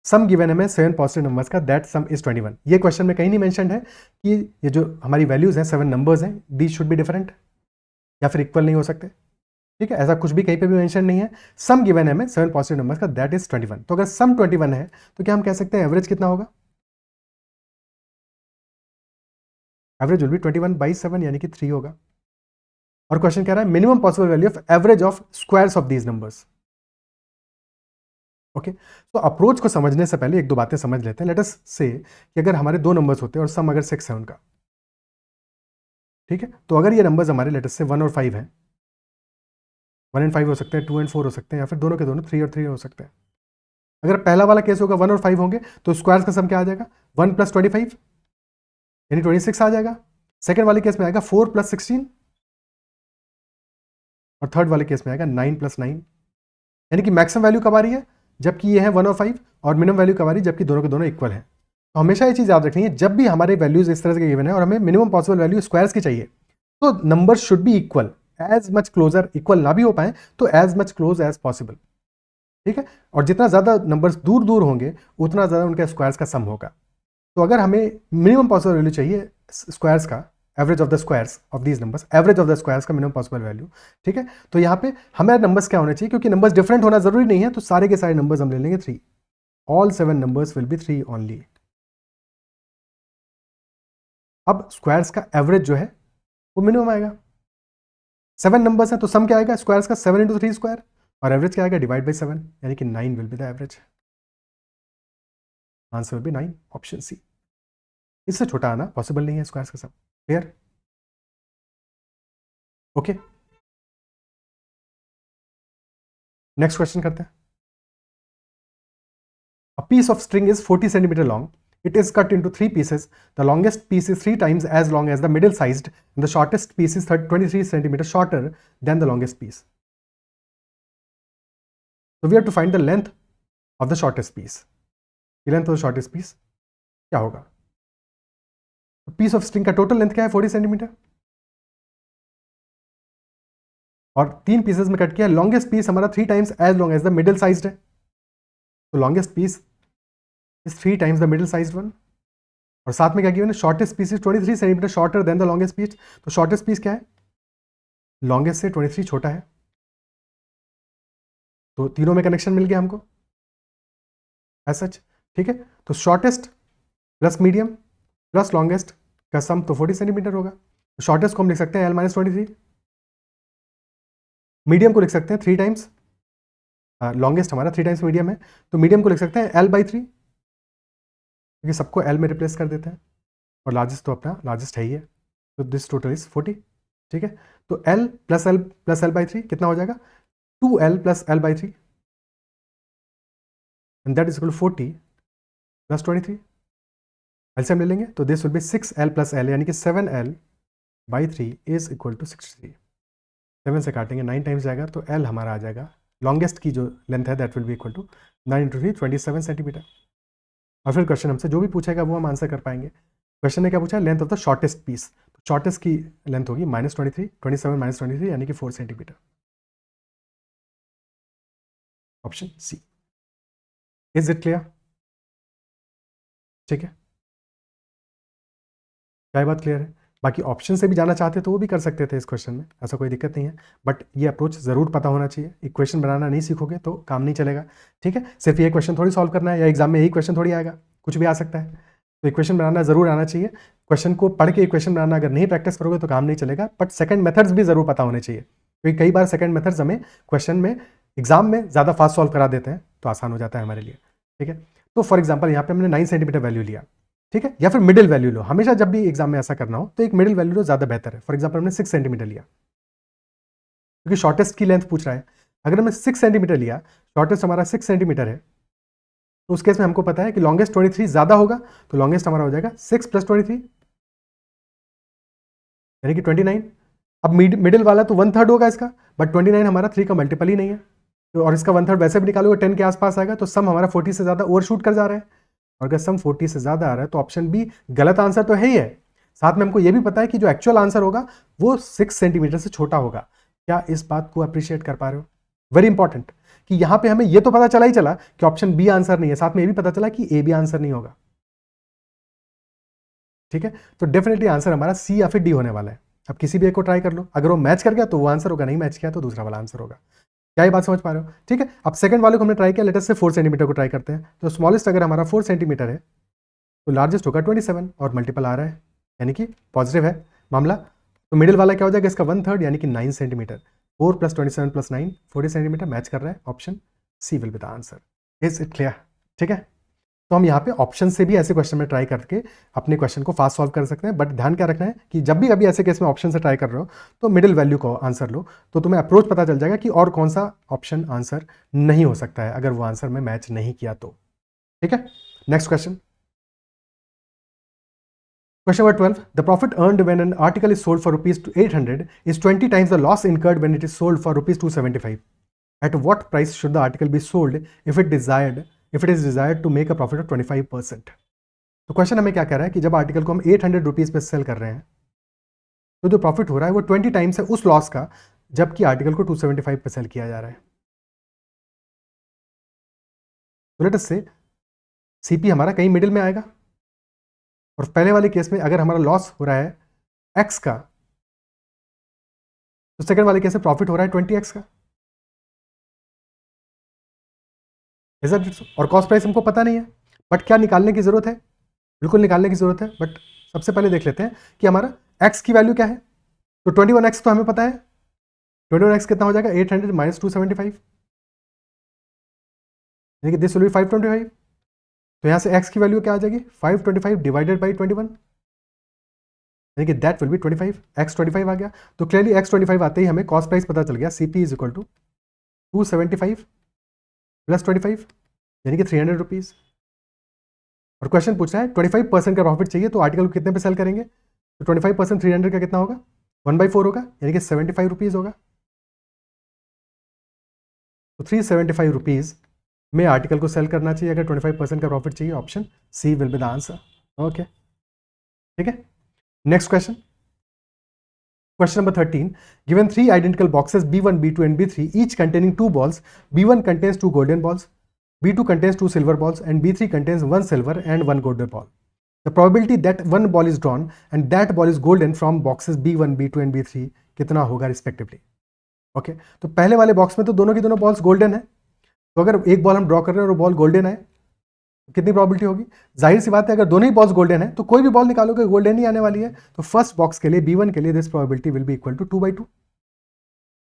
Sum given है हमें 7 positive numbers का, that sum is 21। ये question में कहीं नहीं mention है कि ये जो हमारी वैल्यूज हैं 7 नंबर्स हैं, दीज शुड बी डिफरेंट या फिर इक्वल नहीं हो सकते, ठीक है, ऐसा कुछ भी कहीं पे भी मेंशन नहीं है। सम गिवन है हमें 7 पॉजिटिव नंबर्स का, दैट इज 21। तो अगर सम 21 है तो क्या हम कह सकते हैं एवरेज कितना होगा? एवरेज विल बी 21/7 यानी कि 3 होगा। और क्वेश्चन कह रहा है minimum possible value of average of squares of these numbers. Okay, तो अप्रोच को समझने से पहले एक दो बातें समझ लेते हैं। लेट अस से कि अगर हमारे दो नंबर्स होते हैं और सम अगर 6 है उनका, ठीक है, तो अगर ये नंबर्स हमारे लेट अस से 1 और 5 हैं, 1 एंड 5 हो सकते हैं, 2 एंड 4 हो सकते हैं, या फिर दोनों के दोनों 3 और 3 हो सकते हैं। अगर पहला वाला केस होगा 1 और 5 होंगे तो स्क्वायर्स का सम क्या आ जाएगा? 1 + 25 यानी 26 आ जाएगा। सेकेंड वाले केस में आएगा 4 + 16, और थर्ड वाले केस में आएगा 9 + 9। यानी कि मैक्सिमम वैल्यू कब आ रही है? जबकि ये है 1 और 5, और मिनिमम वैल्यू कब आ रही है? जबकि दोनों के दोनों इक्वल है। तो हमेशा ये चीज़ याद रखनी है, जब भी हमारे वैल्यूज इस तरह से गिवन है और हमें मिनिमम पॉसिबल वैल्यू स्क्वायर्स की चाहिए, तो number should be equal, as much closer, equal ना भी हो पाए तो as much close as possible, ठीक है। और जितना ज़्यादा नंबर्स दूर दूर होंगे उतना ज़्यादा उनके स्क्वायर्स का सम होगा। तो अगर हमें मिनिमम पॉसिबल वैल्यू चाहिए स्क्वायर्स का, average of the squares of these numbers, average of the squares का मिनिमम पॉसिबल वैल्यू, ठीक है, तो यहाँ पे हमें नंबर्स क्या होने चाहिए? क्योंकि नंबर्स डिफरेंट होना जरूरी नहीं है, तो सारे के सारे नंबर्स हम ले लेंगे 3। All 7 numbers will be 3 only. अब स्क्वायर्स का एवरेज जो है वो मिनिमम आएगा। 7 नंबर्स हैं तो सम क्या आएगा स्क्वायर्स का? 7 × 3 स्क्वायर, और एवरेज क्या आएगा? डिवाइड बाई 7, यानी कि 9 will be the average. Answer will be 9, option C. इससे छोटा आना पॉसिबल नहीं है स्क्वायर्स का sum. Clear? Okay, next question करते हैं। A piece of string is 40 centimeter long. It is cut into 3 pieces. The longest piece is 3 times as long as the middle sized, and the shortest piece is 23 centimeter shorter than the longest piece. So we have to find the length of the shortest piece. The length of the shortest piece क्या होगा? Piece of string का total length क्या है? 40 centimetre, और 3 pieces में cut किया। Longest piece हमारा 3 times as long as the middle sized है, तो longest piece is 3 times the middle sized one. और साथ में क्या गिवन है? Shortest piece is 23 centimetre shorter than the longest piece. तो शॉर्टेस्ट पीस क्या है? लॉन्गेस्ट से 23 छोटा है। तो तीनों में कनेक्शन मिल गया हमको एज सच, ठीक है। तो shortest plus medium plus longest का सम तो 40 सेंटीमीटर होगा। तो शॉर्टेस्ट को हम लिख सकते हैं L - 23, मीडियम को लिख सकते हैं 3 टाइम्स, लॉन्गेस्ट हमारा 3 टाइम्स मीडियम है, तो मीडियम को लिख सकते हैं L/3, क्योंकि सबको L में रिप्लेस कर देते हैं, और लार्जेस्ट तो अपना लार्जेस्ट है ही है। तो दिस टोटल इज 40, ठीक है। तो L + L/3 कितना हो जाएगा? 2L + L/3, and that is equal to 40 + 23। LCM ले लेंगे तो this will B 6L + L, यानी कि 7L/3 इज इक्वल टू 63। 7 से काटेंगे 9 टाइम्स जाएगा, तो L हमारा आ जाएगा, लॉन्गेस्ट की जो लेंथ है that will be equal to 9 × 3 27 centimetre. और फिर क्वेश्चन हमसे जो भी पूछेगा वो हम आंसर कर पाएंगे। क्वेश्चन ने क्या पूछा? Length of the shortest piece. तो शॉर्टेस्ट की लेंथ होगी -23, 27 - 23 यानी कि 4 centimetre. Option C. Is it clear? ठीक है, क्या बात क्लियर है? बाकी ऑप्शन से भी जाना चाहते तो वो भी कर सकते थे इस क्वेश्चन में, ऐसा कोई दिक्कत नहीं है, बट ये अप्रोच ज़रूर पता होना चाहिए। इक्वेशन बनाना नहीं सीखोगे तो काम नहीं चलेगा, ठीक है। सिर्फ ये क्वेश्चन थोड़ी सॉल्व करना है, या एग्जाम में यही क्वेश्चन थोड़ी आएगा, कुछ भी आ सकता है। तो इक्वेशन बनाना ज़रूर आना चाहिए। क्वेश्चन को पढ़ के इक्वेशन बनाना अगर नहीं प्रैक्टिस करोगे तो काम नहीं चलेगा, बट सेकंड मेथड्स भी ज़रूर पता होने चाहिए, क्योंकि कई बार सेकंड मेथड्स हमें क्वेश्चन में एग्जाम में ज़्यादा फास्ट सॉल्व करा देते हैं, तो आसान हो जाता है हमारे लिए, ठीक है। तो फॉर एग्जाम्पल यहाँ पे हमने 9 सेंटीमीटर वैल्यू लिया, ठीक है, या फिर मिडिल वैल्यू लो। हमेशा जब भी एग्जाम में ऐसा करना हो तो एक मिडिल वैल्यू लो, ज़्यादा बेहतर है। फॉर एग्जाम्पल हमने 6 सेंटीमीटर लिया, क्योंकि शॉर्टेस्ट की लेंथ पूछ रहा है। अगर हमने 6 सेंटीमीटर लिया, शॉर्टेस्ट हमारा 6 सेंटीमीटर है, तो उस केस में हमको पता है कि लॉन्गेस्ट 23 ज़्यादा होगा, तो लॉन्गेस्ट हमारा हो जाएगा 6 + 23 यानी कि 29। अब मिडिल वाला तो 1/3 होगा इसका, बट 29 हमारा 3 का मल्टीपल ही नहीं है, तो और इसका 1/3 वैसे भी निकालोगे 10 के आसपास आएगा, तो सम हमारा 40 से ज़्यादा ओवरशूट कर जा रहा है। और अगर सम 40 से ज़्यादा आ रहा है तो ऑप्शन बी गलत आंसर तो है ही है, साथ में हमको ये भी पता है कि जो एक्चुअल आंसर होगा वो 6 सेंटीमीटर से छोटा होगा। क्या इस बात को अप्रिशिएट कर पा रहे हो? वेरी इंपॉर्टेंट, कि यहाँ पे हमें ये तो पता चला ही चला कि ऑप्शन बी आंसर नहीं है, साथ में ये भी पता चला कि ए भी आंसर नहीं होगा। ठीक है, तो डेफिनेटली आंसर हमारा सी या फिर डी होने वाला है। अब किसी भी एक को ट्राई कर लो, अगर वो मैच कर गया तो वो आंसर होगा, नहीं मैच किया तो दूसरा वाला आंसर होगा। क्या ये बात समझ पा रहे हो? ठीक है, अब सेकंड वाले को हमने ट्राई किया, लेटेस्ट से 4 सेंटीमीटर को ट्राई करते हैं। तो स्मॉलेस्ट अगर हमारा 4 सेंटीमीटर है तो लार्जेस्ट होगा 27 और मल्टीपल आ रहा है, यानी कि पॉजिटिव है मामला। तो मिडिल वाला क्या हो जाएगा इसका 1/3 यानी कि 9 सेंटीमीटर। 4 + 27 + 9 40 सेंटीमीटर मैच कर रहा है। Option C will be the answer. Is it clear? ठीक है, तो हम यहाँ पे ऑप्शन से भी ऐसे क्वेश्चन में ट्राई करके अपने क्वेश्चन को फास्ट सॉल्व कर सकते हैं। बट ध्यान क्या रखना है कि जब भी कभी ऐसे केस में ऑप्शन से ट्राई कर रहे हो तो मिडिल वैल्यू को आंसर लो, तो तुम्हें अप्रोच पता चल जाएगा कि और कौन सा ऑप्शन आंसर नहीं हो सकता है अगर वो आंसर में मैच नहीं किया तो। ठीक है, next question. Question number 12. The profit earned when an article is sold for rupees 800 is 20 times the loss incurred when it is sold for rupees 275. At what price should the article be sold if it is desired to make a profit of 25%? तो question हमें क्या कह रहा है कि जब article को हम 800 रुपीज़ पे सेल कर रहे हैं तो जो प्रॉफिट हो रहा है वो 20 टाइम्स है उस लॉस का, जबकि आर्टिकल को 275 पे सेल किया जा रहा है। तो लेट अस से सीपी हमारा कहीं मिडिल में आएगा, और पहले वाले केस में अगर हमारा लॉस हो रहा है एक्स का, तो सेकंड वाले केस में प्रॉफिट हो रहा है 20x का। और कॉस्ट प्राइस हमको पता नहीं है, बट क्या निकालने की जरूरत है? बिल्कुल निकालने की जरूरत है, बट सबसे पहले देख लेते हैं कि हमारा x की वैल्यू क्या है। तो 21x तो हमें पता है, 21x कितना हो जाएगा 800 - 275, यानी कि दिस विल बी 525। तो यहां से x की वैल्यू क्या आ जाएगी 525 डिवाइडेड बाई 21, यानी कि दैट विल बी 25। x 25 आ गया, तो क्लियरली x 25 आते ही हमें कॉस्ट प्राइस पता चल गया, CP इज इक्वल टू 275 + 25 यानी कि 300 रुपीज़। और क्वेश्चन पूछ रहा है 25% का प्रॉफिट चाहिए, तो आर्टिकल को कितने पे सेल करेंगे? तो 25% 300 का कितना होगा 1/4 होगा, यानी कि 75 रुपीज़ होगा। तो 375 रुपीज़ में आर्टिकल को सेल करना चाहिए अगर 25% का प्रॉफिट चाहिए। Option C will be the answer. Okay, ठीक है, next question. Question number 13. Given 3 identical boxes B1, B2 and B3 each containing 2 balls, B1 contains 2 golden balls, B2 contains 2 silver balls and B3 contains 1 silver and 1 golden ball. The probability that one ball is drawn and that ball is golden from boxes B1, B2 and B3 कितना होगा respectively? Okay, तो पहले वाले box में तो दोनों की दोनों बॉल्स गोल्डन है, तो अगर एक बॉल हम ड्रॉ कर रहे हैं और वो बॉल गोल्डन है तो कितनी प्रोबेबिलिटी होगी? जाहिर सी बात है अगर दोनों ही बॉल्स गोल्डन है तो कोई भी बॉल निकालोगे गोल्डन ही आने वाली है। तो फर्स्ट बॉक्स के लिए B1 के लिए this probability will be equal to 2/2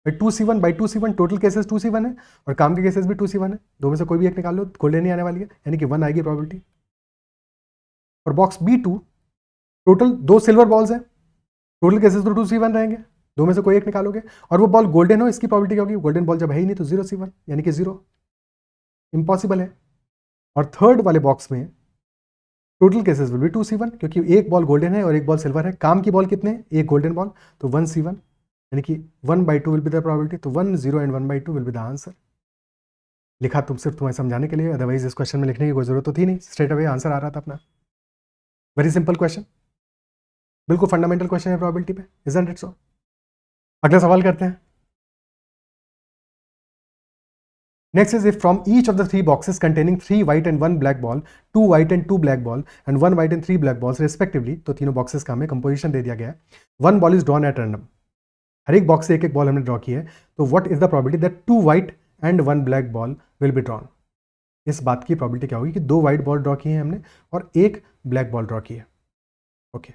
2C1 by 2C1। Total cases 2C1 है और काम के केसेस भी 2C1 है, दो में से कोई भी एक निकाल लो, गोल्डन ही आने वाली है, यानी कि 1 आएगी प्रोबेबिलिटी। और box B2 total 2 silver balls हैं, टोटल केसेस तो 2C1 रहेंगे, दो में से कोई एक निकालोगे और वो बॉल गोल्डन हो, इसकी प्रोबेबिलिटी क्या होगी? गोल्डन बॉल जब है ही नहीं तो 0C1 यानी कि 0, इम्पॉसिबल है। और थर्ड वाले बॉक्स में total cases will be 2C1 क्योंकि एक बॉल गोल्डन है और एक बॉल सिल्वर है। काम की बॉल कितने? एक गोल्डन बॉल, तो 1C1 यानी कि 1/2 विल बी द प्रोबेबिलिटी। तो 1, 0 and 1/2 will be the answer. लिखा तुम सिर्फ तुम्हें समझाने के लिए, अदरवाइज इस क्वेश्चन में लिखने की कोई जरूरत तो थी नहीं, स्ट्रेट अवे आंसर आ रहा था अपना। वेरी सिंपल क्वेश्चन, बिल्कुल फंडामेंटल क्वेश्चन है प्रोबेबिलिटी पे, इजंट इट सो? अगला सवाल करते हैं। Next is if from each of the 3 boxes containing 3 white and 1 black ball, 2 white and 2 black ball and 1 white and 3 black balls respectively, तो तीनों boxes का हमें कंपोजिशन दे दिया गया है। 1 ball is drawn at random, हर एक बॉक्स से एक एक बॉल हमने ड्रॉ की है, तो what is the probability that 2 white and 1 black ball will be drawn? इस बात की प्रोबेबिलिटी क्या होगी कि 2 white बॉल ड्रॉ की है हमने और एक ब्लैक बॉल ड्रॉ की है। ओके,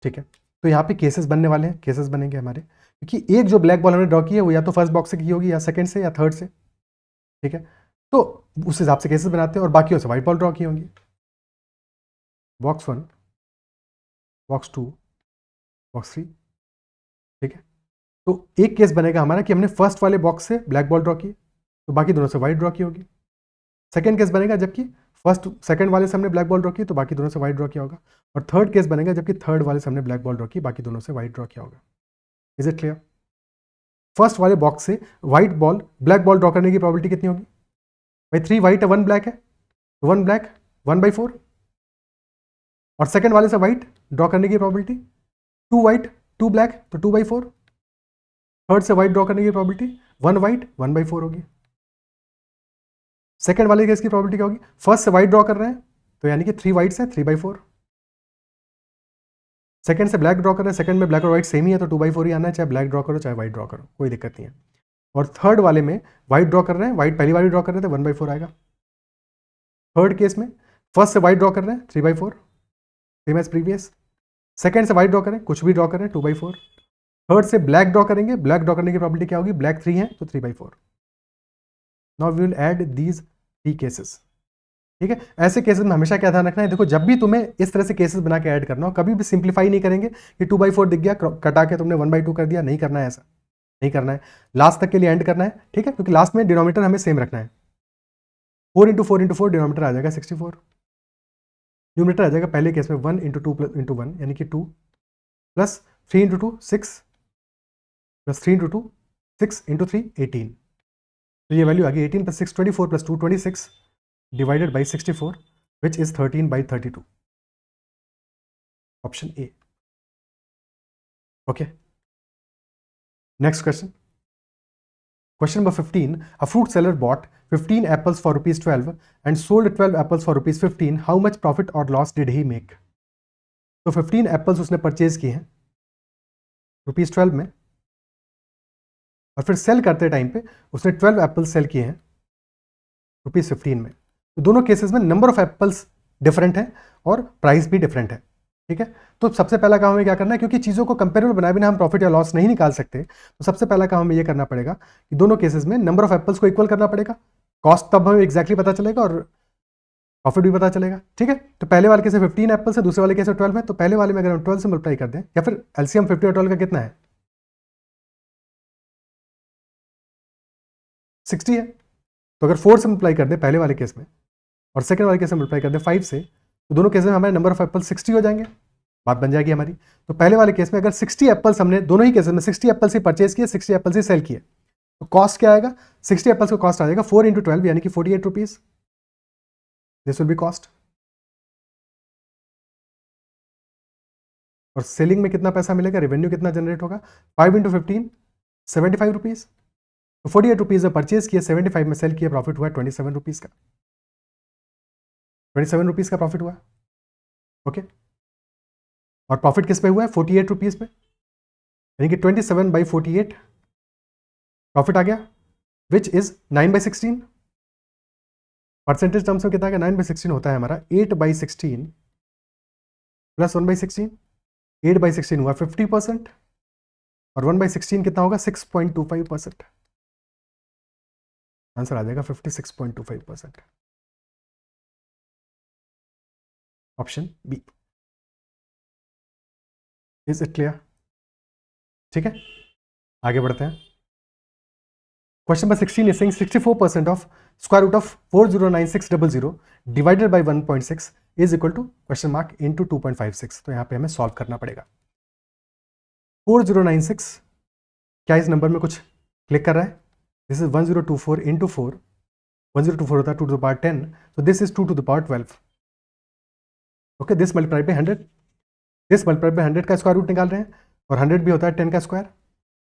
ठीक है, तो यहाँ पे केसेस बनने वाले हैं, केसेस बनेंगे हमारे, क्योंकि एक जो ब्लैक बॉल हमने ड्रॉ की है वो या तो फर्स्ट बॉक्स से की होगी या सेकंड से या थर्ड से, ठीक है, तो उस हिसाब से केसेस बनाते हैं और बाकी से व्हाइट बॉल ड्रॉ की होंगी। बॉक्स 1, बॉक्स 2, बॉक्स 3, ठीक है, तो एक केस बनेगा हमारा कि हमने फर्स्ट वाले बॉक्स से ब्लैक बॉल ड्रॉ की तो बाकी दोनों से व्हाइट ड्रॉ की होगी। सेकंड केस बनेगा जबकि सेकंड वाले से हमने ब्लैक बॉल ड्रॉ की तो बाकी दोनों से व्हाइट ड्रॉ किया होगा। और थर्ड केस बनेगा जबकि थर्ड वाले से हमने ब्लैक बॉल ड्रॉ की, बाकी दोनों से व्हाइट ड्रॉ किया होगा। Is it clear? फर्स्ट वाले बॉक्स से white ball black ball draw करने की प्रोबेबिलिटी कितनी होगी? भाई 3 व्हाइट है 1 ब्लैक है, 1 ब्लैक 1/4। और सेकंड वाले से व्हाइट ड्रॉ करने की प्रोबेबिलिटी 2 व्हाइट 2 ब्लैक तो 2/4। थर्ड से व्हाइट ड्रॉ करने की प्रोबेबिलिटी 1 व्हाइट 1/4 होगी। सेकंड वाले केस की प्रोबेबिलिटी क्या होगी, फर्स्ट से वाइट ड्रॉ कर रहे हैं तो यानी कि 3 वाइट्स हैं 3/4, सेकंड से ब्लैक ड्रॉ कर रहे हैं, सेकंड में ब्लैक और व्हाइट सेम ही है तो 2/4 ही आना है, चाहे ब्लैक ड्रॉ करो चाहे व्हाइट ड्रॉ करो, कोई दिक्कत नहीं है। और थर्ड वाले में व्हाइट ड्रॉ कर रहे हैं, व्हाइट पहली बार ड्रॉ कर रहे थे 1/4 आएगा। थर्ड केस में फर्स्ट से व्हाइट ड्रॉ कर रहे हैं 3/4 सेम एज प्रीवियस, सेकंड से व्हाइट ड्रॉ करें कुछ भी ड्रॉ करें 2/4, थर्ड से ब्लैक ड्रॉ करेंगे, ब्लैक ड्रॉ करने की प्रोबेबिलिटी क्या होगी, ब्लैक 3 है तो 3/4। Now we will add these 3 cases, ठीक है। ऐसे केसेस में हमेशा क्या ध्यान रखना है, देखो जब भी तुम्हें इस तरह से केसेस बना के ऐड करना हो, कभी भी सिंप्लीफाई नहीं करेंगे कि 2/4 दिख गया कटा के तुमने 1/2 कर दिया, नहीं करना है, ऐसा नहीं करना है, लास्ट तक के लिए एंड करना है, ठीक है, क्योंकि लास्ट में डिनोमिनेटर हमें सेम रखना है। 4 × 4 × 4 डिनोमिनेटर आ जाएगा 64, न्यूमिनेटर आ जाएगा पहले केस में 1 × 2 + 1 यानी कि 2 प्लस 3 × 2 6 प्लस 3 × 2 6 × 3 18, तो ये वैल्यू आ गई 18 + 6 24 + 2 26 divided by 64 which is 13/32, option A. Okay, next question. Question number 15, a fruit seller bought 15 apples for ₹12 and sold 12 apples for ₹15. How much profit or loss did he make? तो 15 apples उसने purchase किए हैं ₹12 में, और फिर cell करते time पे उसने 12 एप्पल्स सेल किए हैं ₹15 में। तो दोनों केसेस में नंबर ऑफ एप्पल्स डिफरेंट है और प्राइस भी डिफरेंट है, ठीक है। तो सबसे पहला काम हमें क्या करना है, क्योंकि चीज़ों को कंपेरेबल बनाए बिना हम प्रॉफिट या लॉस नहीं निकाल सकते, तो सबसे पहला काम हमें ये करना पड़ेगा कि दोनों केसेस में नंबर ऑफ एप्पल्स को इक्वल करना पड़ेगा, कॉस्ट तब हमें एक्जैक्टली पता चलेगा और प्रॉफिट भी पता चलेगा, ठीक है। तो पहले वाले केस में 15 एप्पल्स है, दूसरे वाले केस में 12 है, तो पहले वाले में अगर हम 12 से मल्टीप्लाई कर दें, या फिर एलसीएम 50 और 12 का कितना है 60 है, तो अगर 4 से मल्टीप्लाई कर दें पहले वाले केस में और सेकंड वाले केस में मल्टीप्लाई कर दें 5 से, तो दोनों केस में हमारे नंबर ऑफ एप्पल 60 हो जाएंगे, बात बन जाएगी हमारी। तो पहले वाले केस में अगर 60 एप्पल्स हमने दोनों ही केसेस में 60 एप्पल्स ही परचेज किए, 60 एप्पल्स ही सेल किए, तो कॉस्ट क्या आएगा, 60 एप्पल्स का कॉस्ट आ जाएगा 4 × 12 यानी कि 48 rupees, this will B cost. और सेलिंग में कितना पैसा मिलेगा, रेवेन्यू कितना जनरेट होगा, 5 × 15 75 रुपीज, तो 48 रुपीज में परचेज किए, 75 में सेल किया, प्रॉफिट हुआ 27 रुपीज का, 27 रुपीज का प्रॉफिट हुआ, ओके। और प्रॉफिट किस पे हुआ है, 48 रुपीज पे, यानी कि 27/48 प्रॉफिट आ गया, विच इज 9/16, परसेंटेज टर्म्स में कितना आ गया, 9/16 होता है हमारा 8/16 प्लस 1/16, 8/16 हुआ 50% और 1/16 कितना होगा 6.25%, आंसर आ जाएगा 56.25%, option B. Is it clear, ठीक है, आगे बढ़ते हैं। Question number 16 is saying 64% of square root of 409600 divided by 1.6 is equal to question mark into 2.56, तो यहाँ पे हमें सॉल्व करना पड़ेगा। 4096 क्या इस नंबर में कुछ क्लिक कर रहा है, दिस इज 1024 इंटू 4, 1024 होता है 2 to the power 10, so this is 2 to the power 12, okay. This multiply by 100, this multiply by 100 का स्क्वायर रूट निकाल रहे हैं, और 100 भी होता है 10 का स्क्वायर,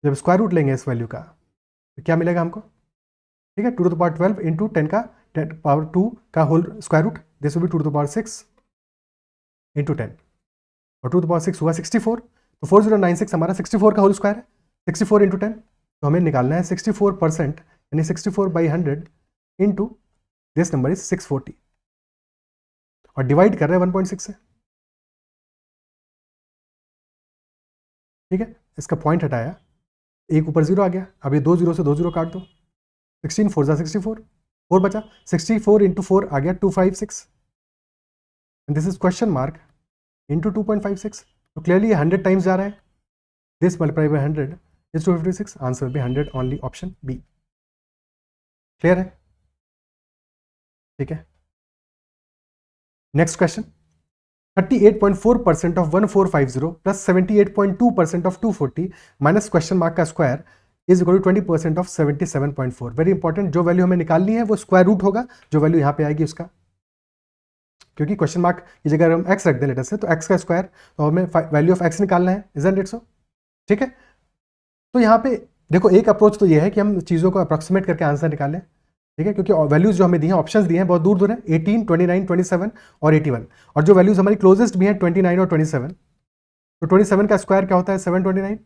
जब स्क्वायर रूट लेंगे इस वैल्यू का तो क्या मिलेगा हमको, ठीक है, 2 to the power 12 इंटू 10 का 10 पावर 2 का whole square root, this will be 2 to the power 6 into 10, और 2 to the power 6 हुआ 64, तो 4096 हमारा 64 का होल स्क्वायर है, 64 इंटू 10, तो हमें निकालना है 64%, यानी 64/100 इंटू दिस नंबर इज 640, और डिवाइड कर रहे हैं 1.6 से, ठीक है। इसका पॉइंट हटाया, एक ऊपर 0 आ गया, अब ये 2 0 से 2 0 काट दो, 16 4 जा 64, 4 बचा, 64 इंटू 4 आ गया 256, and this is question mark into 2.56, तो क्लियरली ये 100 टाइम्स जा रहा है, this multiply by 100 is 256, answer भी 100 ओनली, ऑप्शन बी। क्लियर है, ठीक है। Next question, 38.4% of 1450 plus 78.2% of 240 minus question mark का square is equal to 20% of 77.4। Very important, जो वैल्यू हमें निकालनी है वो स्क्वायर रूट होगा, जो वैल्यू यहाँ पे आएगी उसका, क्योंकि क्वेश्चन मार्क की जगह हम x रख दें लेटर से, तो x का स्क्वायर, तो हमें वैल्यू ऑफ x निकालना है, इजंट इट सो, ठीक है। तो यहाँ पे देखो एक अप्रोच तो ये है कि हम चीज़ों को अप्रोक्सीमेट करके आंसर निकालें, ठीक है, क्योंकि वैल्यूज जो हमें दी हैं, ऑप्शंस दिए हैं, बहुत दूर दूर है, 18, 29, 27 और 81, और जो वैल्यूज हमारी क्लोजेस्ट भी हैं 29 और 27। तो 27 का स्क्वायर क्या होता है 729,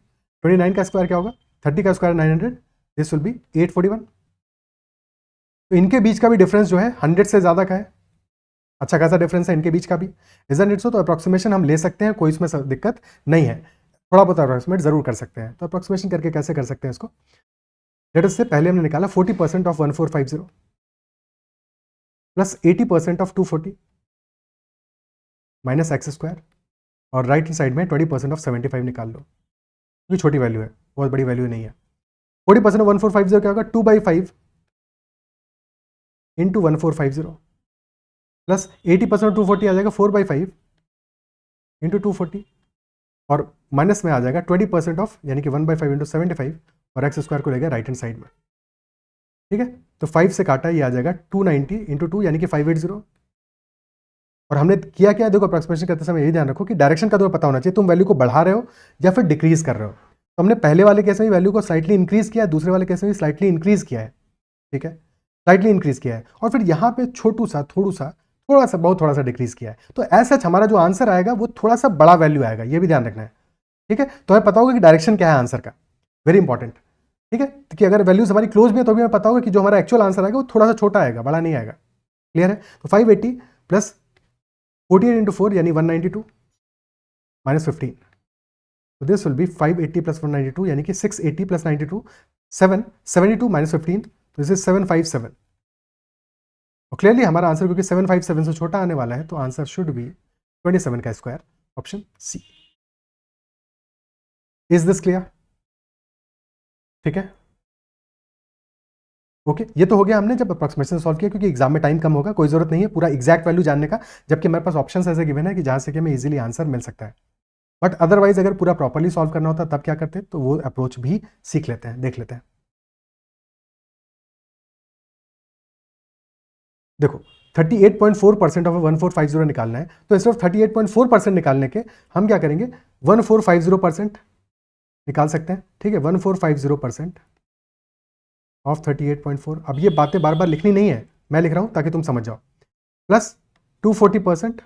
29 का स्क्वायर क्या होगा 30 का स्क्वायर 900, दिस विल बी 841। तो इनके बीच का भी डिफरेंस जो है 100 से ज़्यादा का है, अच्छा खासा डिफरेंस है इनके बीच का भी, इजंट इट सो? तो अप्रोक्सीमेशन हम ले सकते हैं, कोई इसमें दिक्कत नहीं है, थोड़ा बहुत अप्रोक्सीमेट जरूर कर सकते हैं। तो अप्रोक्सीमेशन करके कैसे कर सकते हैं इसको? लेट अस से पहले हमने निकाला 40% of 1450 plus 80% of 240 minus x square, और राइट साइड में 20% ऑफ 75 निकाल लो, क्योंकि छोटी वैल्यू है, बहुत बड़ी वैल्यू नहीं है। 40% ऑफ 1450 क्या होगा 2/5 इंटू 1450 प्लस 80% ऑफ 240 आ जाएगा 4/5 इंटू 240, और माइनस में आ जाएगा 20% ऑफ यानी कि 1/5 इंटू 75, और एक्स स्क्वायर को लेगा राइट हैंड साइड में। ठीक है, तो 5 से काटा ये आ जाएगा 290 इंटू 2 यानी कि 580। और हमने किया क्या, देखो अप्रोक्सीमेशन करते समय यही ध्यान रखो कि डायरेक्शन का तुम्हें पता होना चाहिए, तुम वैल्यू को बढ़ा रहे हो या फिर डिक्रीज कर रहे हो। तो हमने पहले वाले केस में वैल्यू को स्लाइटली इंक्रीज किया है, दूसरे वाले केस में भी स्लाइटली इंक्रीज किया है। ठीक है, स्लाइटली इंक्रीज किया है, और फिर यहाँ पे थोड़ा सा बहुत थोड़ा सा डिक्रीज किया है। तो ऐसा हमारा जो आंसर आएगा वो थोड़ा सा बड़ा वैल्यू आएगा, ये भी ध्यान रखना है। ठीक है, तो हमें पता होगा कि डायरेक्शन क्या है आंसर का, वेरी इंपॉर्टेंट। ठीक है, कि अगर वैल्यूज हमारी क्लोज भी है तो भी हमें पता होगा कि जो हमारा एक्चुअल आंसर आएगा वो थोड़ा सा छोटा आएगा, बड़ा नहीं आएगा। क्लियर है? तो 580 प्लस 48 इंटू 4 यानी 192 माइनस 15, तो दिस विल बी 580 प्लस 192 यानी कि 680 प्लस 92 772 माइनस 15, तो दिस इज 757। और क्लियरली हमारा आंसर क्योंकि 757 से छोटा आने वाला है, तो आंसर शुड बी 27 का square, option C. Is this clear? ठीक है, ओके ये तो हो गया हमने जब अप्रोक्सीमेशन सॉल्व किया, क्योंकि एग्जाम में टाइम कम होगा, कोई जरूरत नहीं है पूरा एग्जैक्ट वैल्यू जानने का, जबकि हमारे पास ऑप्शन ऐसे गिवन है कि जहां से कि हमें इजीली आंसर मिल सकता है। बट अदरवाइज अगर पूरा प्रॉपर्ली सॉल्व करना होता तब क्या करते हैं, तो वो अप्रोच भी सीख लेते हैं, देख लेते हैं। देखो 38.4% ऑफ 1450 निकालना है, तो इंस्टेड ऑफ 38.4% निकालने के हम क्या करेंगे 1450% निकाल सकते हैं। ठीक है, 1450% ऑफ 38.4। अब ये बातें बार बार लिखनी नहीं है, मैं लिख रहा हूं ताकि तुम समझ जाओ, प्लस 240%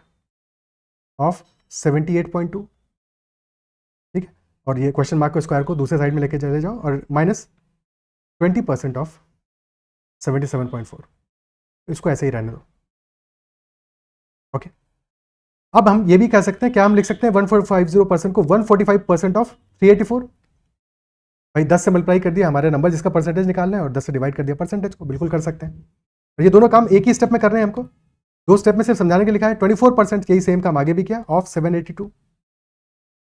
ऑफ 78.2। ठीक है, और ये क्वेश्चन मार्क को स्क्वायर को दूसरे साइड में लेके चले जाओ, और माइनस 20% ऑफ 77.4, इसको ऐसे ही रहने दो। ओके, अब हम ये भी कह सकते हैं, क्या हम लिख सकते हैं 1450% को 145% ऑफ 384। भाई 10 से मल्टीप्लाई कर दिया हमारे नंबर जिसका परसेंटेज निकालना है, और 10 से डिवाइड कर दिया परसेंटेज को, बिल्कुल कर सकते हैं। और ये दोनों काम एक ही स्टेप में कर रहे हैं हमको, दो स्टेप में सिर्फ समझाने के लिखा है। 24% यही सेम काम आगे भी किया ऑफ 782,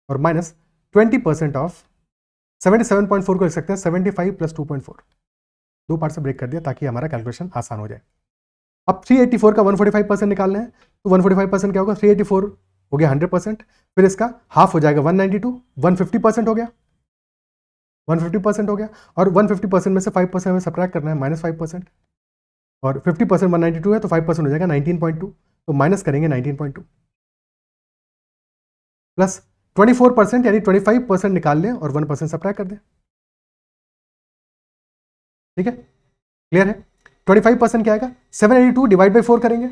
और माइनस 20% ऑफ 77.4 को लिख सकते हैं 75 प्लस 2.4, दो पार्ट से ब्रेक कर दिया ताकि हमारा कैलकुलेशन आसान हो जाए। अब 384 का 145% निकालना है, तो 145% क्या होगा 384 हो गया 100%, फिर इसका हाफ हो जाएगा 192, 150% हो गया, 150% हो गया, और 150% में से 5% हमें सब्ट्रैक्ट करना है, -5%, और 50% 192 है तो 5% हो जाएगा 19.2, तो माइनस करेंगे 19.2 प्लस 24% यानी 25% निकाल लें और 1% सब्ट्रैक्ट कर दें। ठीक है, क्लियर है? 25% क्या आएगा 782 डिवाइड बाई 4 करेंगे,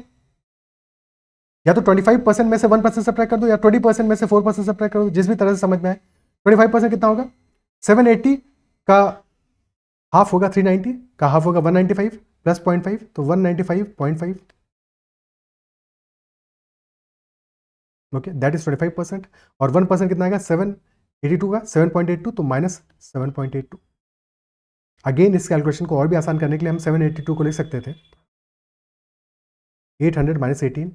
या तो 25% में से 1% सब्ट्रैक्ट कर दो, या 20% में से 4% सब्ट्रैक्ट कर दो, जिस भी तरह से समझ में आए। 25% कितना होगा 780 का हाफ होगा 390, का हाफ होगा 195 प्लस 0.5, तो 195.5। ओके, दैट इज 25%, और 1% कितना आएगा 782 का 7.82, तो माइनस 7.82। अगेन इस कैलकुलेशन को और भी आसान करने के लिए हम 782 को लिख सकते थे 800 माइनस 18,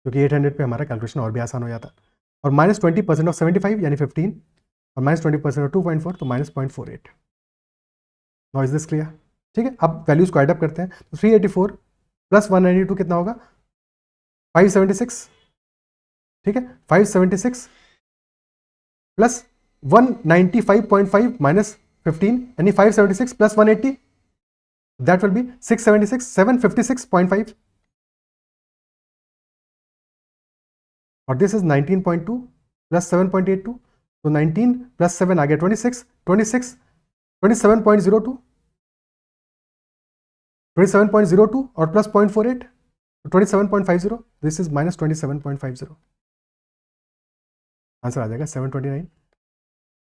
क्योंकि 800 पे हमारा कैलकुलेशन और भी आसान हो जाता, और माइनस 20% ऑफ 75 यानी 15, और माइनस 20% ऑफ 2.4, तो minus 0.48। Now is this clear? ठीक है, अब वैल्यूज को एडअप करते हैं, तो 384 प्लस 192 कितना होगा 576। ठीक है, 576 प्लस 195.5 माइनस 15 यानी 576 प्लस 180, दैट विल बी 676, 756.5, और दिस इज 19.2 प्लस 7.82, तो 19 प्लस 7 आ गया 26, 27.02, 27.02 और plus 0.48, 27.50, this is minus 27.50, answer आ जाएगा 729,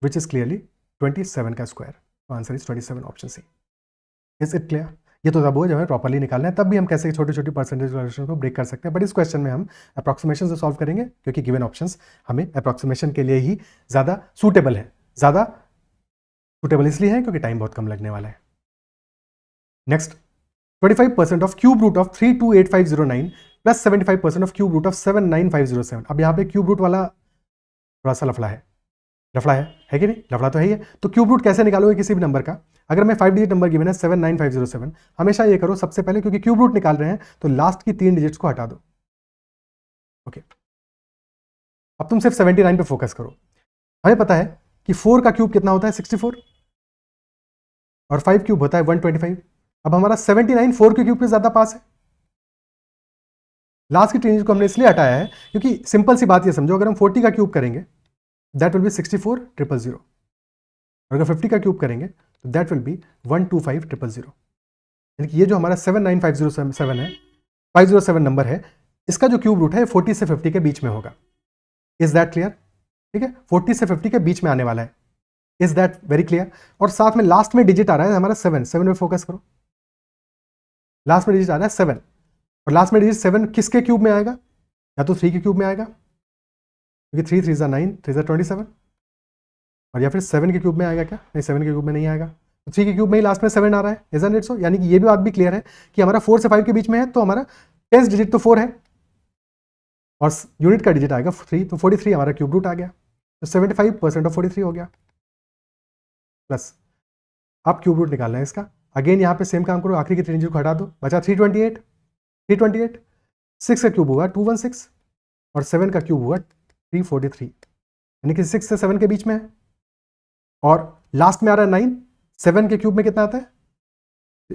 विच इज क्लियरली 27 का स्क्वायर, तो answer is 27, option C. Is it clear? ये तो तब हो जब हमें प्रॉपर्ली निकालना है, तब भी हम कैसे छोटी छोटी परसेंटेज वैल्यूशन को ब्रेक कर सकते हैं, बट इस क्वेश्चन में हम अप्रॉक्सीमेशन से सॉल्व करेंगे, क्योंकि गिवन ऑप्शंस हमें अप्रॉक्सीमेशन के लिए ही ज़्यादा सूटेबल है। ज़्यादा सूटेबल इसलिए है क्योंकि टाइम बहुत कम लगने वाला है। Next, 25% of cube root of 328509 plus 75% of cube root of 79507। अब यहाँ पे क्यूब रूट वाला थोड़ा सा लफड़ा है, है कि नहीं? लफड़ा तो है ही है। तो क्यूब रूट कैसे निकालोगे किसी भी नंबर का? अगर मैं 5 डिजिट नंबर गिवन है 79507, हमेशा ये करो सबसे पहले, क्योंकि क्यूब रूट निकाल रहे हैं तो लास्ट की 3 डिजिट्स को हटा दो। ओके, अब तुम सिर्फ 79 पे फोकस करो। हमें पता है कि 4 का क्यूब कितना होता है 64, और 5 क्यूब होता है 125। अब हमारा 79 4 के क्यूब के ज्यादा पास है। लास्ट की 3 डिजिट को हमने इसलिए हटाया है क्योंकि सिंपल सी बात ये समझो, अगर हम 40 का क्यूब करेंगे दैट विल बी 64000, और अगर 50 का क्यूब करेंगे तो दैट विल बी 125000। यानी कि ये जो हमारा 79507 है, 507 नंबर है, इसका जो क्यूब रूट है 40 से 50 के बीच में होगा। Is that clear? ठीक है, 40 से 50 के बीच में आने वाला है। Is that very clear? और साथ में लास्ट में डिजिट आ रहा है हमारा 7 में फोकस करो। लास्ट में डिजिट आ रहा है 7, और लास्ट में डिजिट 7 किसके क्यूब में आएगा? या तो 3 के क्यूब में आएगा, क्योंकि 3 3 9 3 27, और या फिर 7 के क्यूब में आएगा क्या? नहीं, 7 के क्यूब में नहीं आएगा, तो 3 के क्यूब में ही लास्ट में 7 आ रहा है। इजंट इट सो? यानी कि ये भी बात भी क्लियर है कि हमारा 4 से 5 के बीच में है, तो हमारा 10th डिजिट तो 4 है, और यूनिट का डिजिट आएगा 3, तो 43 हमारा क्यूब रूट आ गया, तो 75% ऑफ 43 हो गया। प्लस आप क्यूब रूट निकालना है इसका। अगेन यहाँ पे सेम काम करो, आखिरी की 3 डिजिट को हटा दो, बचा 328। 6 का क्यूब हुआ 216, और 7 का क्यूब हुआ 343, यानी कि 6 से 7 के बीच में है, और लास्ट में आ रहा है 9। 7 के क्यूब में कितना आता है?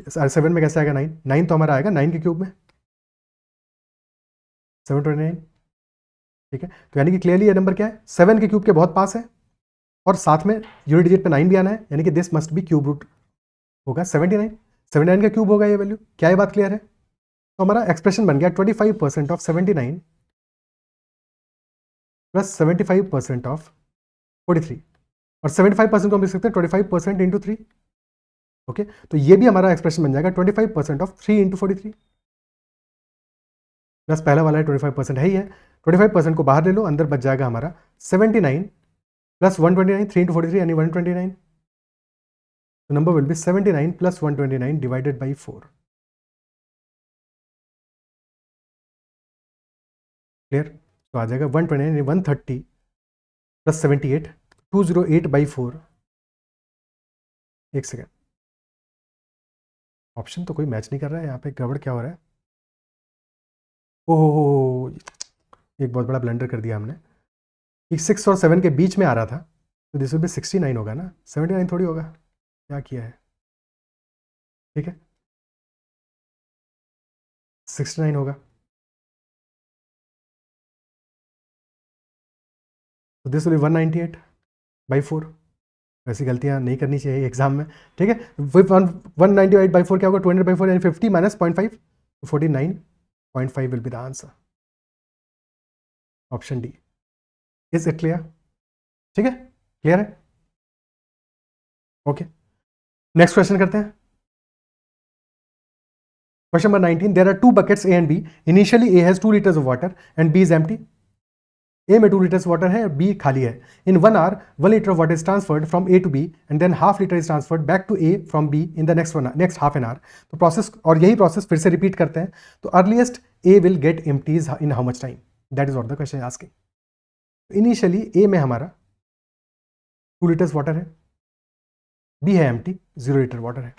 7 में कैसे आएगा 9? 9 तो हमारा आएगा 9 के क्यूब में 729। ठीक है, तो यानी कि क्लियरली ये नंबर क्या है? 7 के क्यूब के बहुत पास है, और साथ में यूनिट डिजिट पे 9 भी आना है, यानी कि this must be cube root होगा 79। 79 का क्यूब होगा ये वैल्यू। क्या ये बात क्लियर है? तो हमारा एक्सप्रेशन बन गया 25% ऑफ 79 प्लस 75% ऑफ 43, और 75% को हम लिख सकते हैं 25% इंटू 3। ओके, तो ये भी हमारा एक्सप्रेशन बन जाएगा 25% ऑफ 3 इंटू 43, प्लस पहला वाला है 25% है ही है, 25% को बाहर ले लो, अंदर बच जाएगा हमारा 79 प्लस 129, 3 इंटू 43 यानी 129। तो number will be 79 plus 129 divided by 4। Clear? तो आ जाएगा 129 130 प्लस 78, 208 बाई 4। एक सेकेंड, ऑप्शन तो कोई मैच नहीं कर रहा है, यहाँ पे गड़बड़ क्या हो रहा है? ओहो, एक बहुत बड़ा ब्लंडर कर दिया हमने कि 6 और 7 के बीच में आ रहा था, तो दिस विल बी 69 होगा ना, 79 थोड़ी होगा। क्या किया है? ठीक है, 69 होगा, तो दिस विल बी 198 बाई 4। ऐसी गलतियां नहीं करनी चाहिए एग्जाम में। ठीक है, 198 बाई 4 क्या होगा? 200 बाई 4 यानी 50 minus 0.5, 49.5 will be the answer, option D. Is it clear? ठीक है, क्लियर है? ओके, नेक्स्ट क्वेश्चन करते हैं। Question number 19. There are two buckets A and B. Initially A has 2 liters of water and B is empty. A में 2 liters water है, B खाली है. In 1 hour, 1 liter of water is transferred from A to B and then half liter is transferred back to A from B in the next half an hour. तो process, और यही process फिर से repeat करते हैं. तो earliest A will get empties in how much time? That is what the question is asking. Initially A में हमारा 2 liters water है, B है empty, 0 liter water है.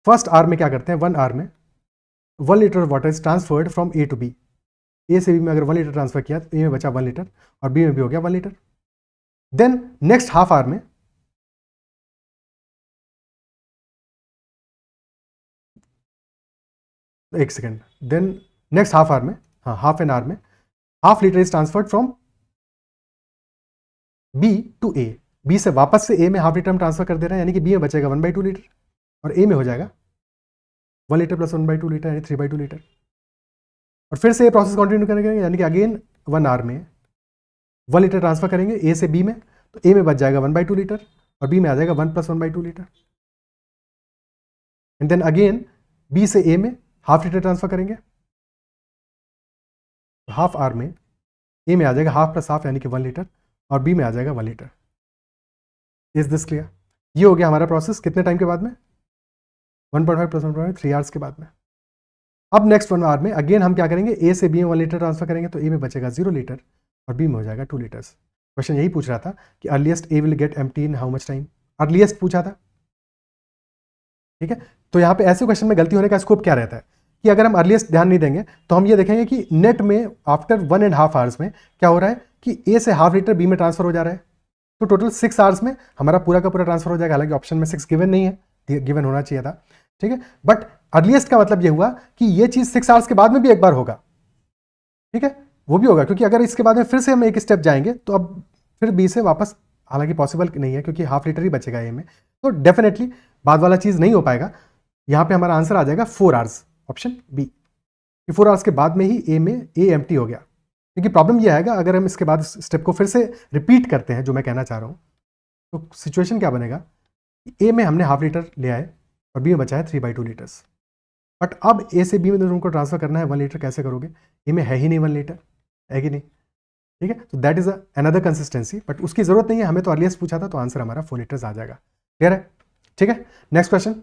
फर्स्ट आवर में क्या करते हैं? 1 आवर में 1 litre water is transferred from A to B. A से बी में अगर 1 लीटर ट्रांसफर किया तो ए में बचा 1 लीटर और बी में भी हो गया 1 litre. Then next half hour में एक second, then next half hour में, हाँ हाफ एन आवर में half litre is transferred from B to A. B से वापस से ए में हाफ लीटर हम ट्रांसफर कर दे रहे हैं, यानी कि बी में बचेगा 1/2 लीटर और ए में हो जाएगा 1 लीटर प्लस 1/2 लीटर यानी 3/2 लीटर। और फिर से ये प्रोसेस कंटिन्यू करेंगे, यानी कि अगेन 1 आवर में 1 लीटर ट्रांसफर करेंगे ए से बी में, तो ए में बच जाएगा 1/2 लीटर और बी में आ जाएगा 1 + 1/2 litre. And then again B से ए में ½ लीटर ट्रांसफर करेंगे, हाफ आवर में ए में आ जाएगा ½ + ½ यानी कि 1 लीटर और बी में आ जाएगा 1 लीटर। Is this clear? ये हो गया हमारा प्रोसेस कितने टाइम के बाद में? 1.5 + 1.5 3 आवर्स के बाद में। अब नेक्स्ट 1 आवर में अगेन हम क्या करेंगे, ए से बी में 1 लीटर ट्रांसफर करेंगे, तो ए में बचेगा 0 लीटर और बी में हो जाएगा 2 लीटर्स। क्वेश्चन यही पूछ रहा था कि earliest A will get empty in how much time, earliest पूछा था। ठीक है, तो यहाँ पे ऐसे क्वेश्चन में गलती होने का स्कोप क्या रहता है कि अगर हम अर्लीस्ट ध्यान नहीं देंगे तो हम ये देखेंगे कि नेट में आफ्टर 1.5 आवर्स में क्या हो रहा है कि ए से ½ लीटर बी में ट्रांसफर हो जा रहा है, तो टोटल 6 आवर्स में हमारा पूरा का पूरा ट्रांसफर हो जाएगा। हालांकि ऑप्शन में 6 गिवन नहीं है, गिवन होना चाहिए था। ठीक है, बट अर्लीस्ट का मतलब ये हुआ कि ये चीज 6 आवर्स के बाद में भी एक बार होगा। ठीक है, वो भी होगा, क्योंकि अगर इसके बाद में फिर से हम एक स्टेप जाएंगे तो अब फिर बी से वापस, हालांकि पॉसिबल नहीं है क्योंकि ½ लीटर ही बचेगा ए में, तो डेफिनेटली बाद वाला चीज नहीं हो पाएगा। यहां पे हमारा आंसर आ जाएगा 4 आवर्स, ऑप्शन बी, कि 4 आवर्स के बाद में ही ए में ए एम्प्टी हो गया। क्योंकि प्रॉब्लम यह आएगा अगर हम इसके बाद स्टेप को फिर से रिपीट करते हैं, जो मैं कहना चाह रहा हूं, तो सिचुएशन क्या बनेगा, ए में हमने ½ लीटर ले आए और बी में बचा है 3/2 लीटर्स, बट अब ए से बी में तुमको ट्रांसफर करना है 1 लीटर, कैसे करोगे? ए में है ही नहीं 1 लीटर, है कि नहीं? ठीक है, तो that is another consistency, but उसकी जरूरत नहीं है, हमें तो अर्लीस्ट पूछा था, तो आंसर हमारा 4 लीटर्स आ जाएगा। क्लियर है? ठीक है, next question,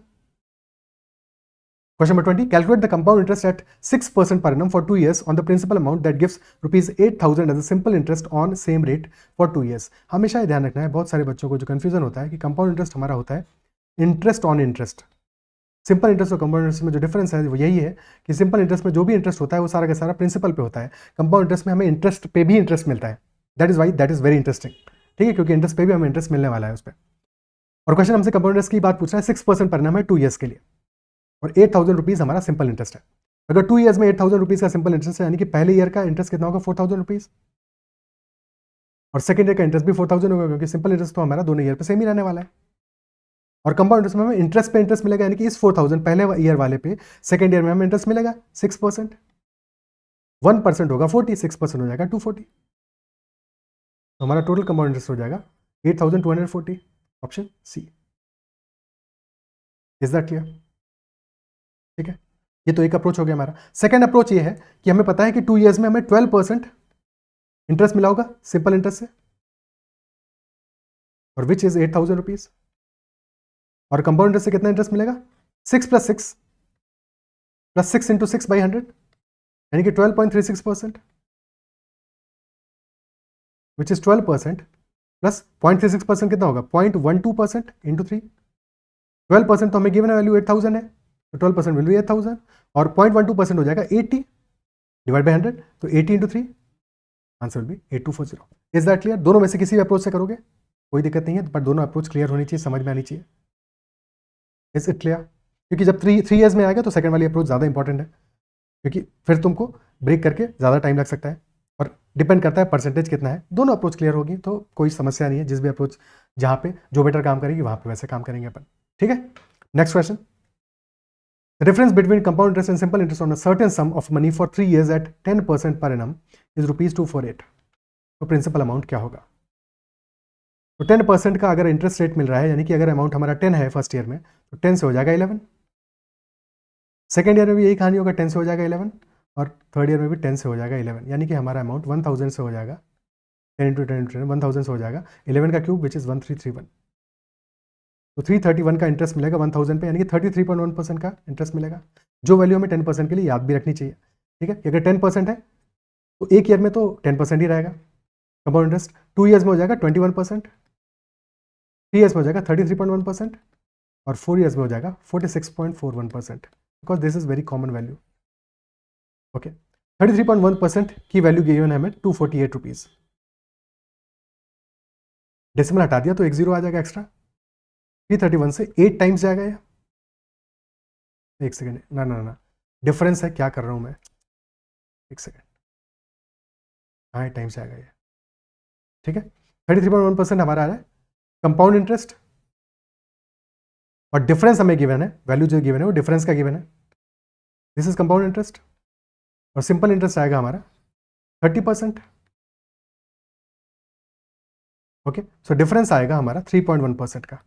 question number 20, calculate the compound interest eight 6% per annum for 2 years on the principal amount that gives ₹8,000 as a simple interest on same rate for 2 years। हमेशा ये ध्यान रखना है, बहुत सारे बच्चों को जो कंफ्यूजन होता है कि कंपाउंड इंटरेस्ट हमारा होता है interest on interest. Simple interest और कंपाउंड इंटरेस्ट में जो डिफरेंस है वो यही है कि सिंपल इंटरेस्ट में जो भी इंटरेस्ट होता है वो सारा का सारा प्रिंसिपल पे होता है, कंपाउंड इंटरेस्ट में हमें इंटरेस्ट पे भी इंटरेस्ट मिलता है। That is why that is very interesting. ठीक है, क्योंकि इंटरेस्ट पे भी हमें इंटरेस्ट मिलने वाला है उस पर। और क्वेश्चन हमसे कंपाउंड इंटरेस्ट की बात पूछ रहा है, 6% पर annum है 2 ईयर्स के लिए, और 8,000 रुपीज हमारा सिंपल इंटरेस्ट है। अगर 2 ईयर्स में 8,000 रुपीज का सिंपल इंटरेस्ट है, यानी कि पहले ईयर का इंटरेस्ट कितना होगा, 4,000 रुपीज, और सेकंड ईयर का इंटरेस्ट भी 4,000 होगा, क्योंकि सिंपल इंटरेस्ट तो हमारा दोनों ईयर पे सेम ही रहने वाला है। और कंपाउंड इंटरेस्ट में हमें इंटरेस्ट पे इंटरेस्ट मिलेगा, यानी कि इस 4,000 पहले ईयर वाले पे सेकंड ईयर में हमें इंटरेस्ट मिलेगा 6%, 1% होगा 40, 6% हो जाएगा 240, तो हमारा टोटल कंपाउंड इंटरेस्ट हो जाएगा 8,240, option C. Is that clear? ठीक है, ये तो एक अप्रोच हो गया हमारा। सेकंड अप्रोच ये है कि हमें पता है कि 2 ईयर्स में हमें 12% इंटरेस्ट मिला होगा सिंपल इंटरेस्ट से, और विच इज 8,000 रुपीज, और कंपाउंड इंटरेस्ट से कितना इंटरेस्ट मिलेगा, 6 + 6 + 6 × 6/100, यानी कि 12.36%, विच इज 12% प्लस 0.36% कितना होगा, 0.12% × 3। 12% तो हमें गिवन वैल्यू 8,000 है, तो 12% वैल्यू 8,000, और 0.12% हो जाएगा 80 डिवाइड बाई 100, तो 80 × 3, answer will B 8240। Is that clear? दोनों में से किसी भी अप्रोच से करोगे कोई दिक्कत नहीं है, बट दोनों अप्रोच क्लियर होनी चाहिए, समझ में आनी चाहिए। Is it clear? क्योंकि जब 3 ईयर्स में आएगा तो सेकंड वाली अप्रोच ज़्यादा इंपॉर्टेंट है, क्योंकि फिर तुमको ब्रेक करके ज़्यादा टाइम लग सकता है, और डिपेंड करता है परसेंटेज कितना है। दोनों अप्रोच क्लियर होगी तो कोई समस्या नहीं है, जिस भी अप्रोच जहाँ पे जो बेटर काम करेगी वहाँ पे वैसे काम करेंगे अपन। ठीक है, next question, the difference between compound interest and simple interest on a certain sum of money for 3 years at 10% per annum is ₹248। तो प्रिंसिपल अमाउंट क्या होगा? तो 10% का अगर इंटरेस्ट रेट मिल रहा है, यानी कि अगर अमाउंट हमारा 10 है फर्स्ट ईयर में, तो 10 से हो जाएगा 11, सेकेंड ईयर में भी यही कहानी होगा, 10 से हो जाएगा 11, और थर्ड ईयर में भी 10 से हो जाएगा 11, यानी कि हमारा अमाउंट 1,000 से हो जाएगा, 10 × 10 × 10 1,000 से हो जाएगा 11 का क्यूब, विच इज़ 1331। तो 331 का इंटरेस्ट मिलेगा 1,000 पे, यानी कि 33.1% का इंटरेस्ट मिलेगा, जो वैल्यू हमें 10% के लिए याद भी रखनी चाहिए। ठीक है, अगर 10% है तो एक ईयर में तो 10% ही रहेगा कंपाउंड इंटरेस्ट, 2 ईयर्स में हो जाएगा 21%, 3 ईयर्स में हो जाएगा 33.1%, और 4 ईयर्स में हो जाएगा 46.41%, because this is very common value. Okay, 33.1% की वैल्यू गिवन है हमें 248 रुपीज़, डेसिमल हटा दिया तो एक जीरो आ जाएगा एक्स्ट्रा, 331 से 8 टाइम्स जाएगा या, एक सेकेंड, ना ना ना, डिफरेंस है, क्या कर रहा हूं मैं, एक सेकेंड, हाँ 8 टाइम्स जाएगा ये। ठीक है, 33.1% हमारा आ रहा है कंपाउंड इंटरेस्ट, और डिफरेंस हमें गिवन है, वैल्यू जो गिवन है वो डिफरेंस का गिवन है, दिस इज कंपाउंड इंटरेस्ट, और सिंपल इंटरेस्ट आएगा हमारा 30%। ओके, सो डिफरेंस आएगा हमारा 3.1% का।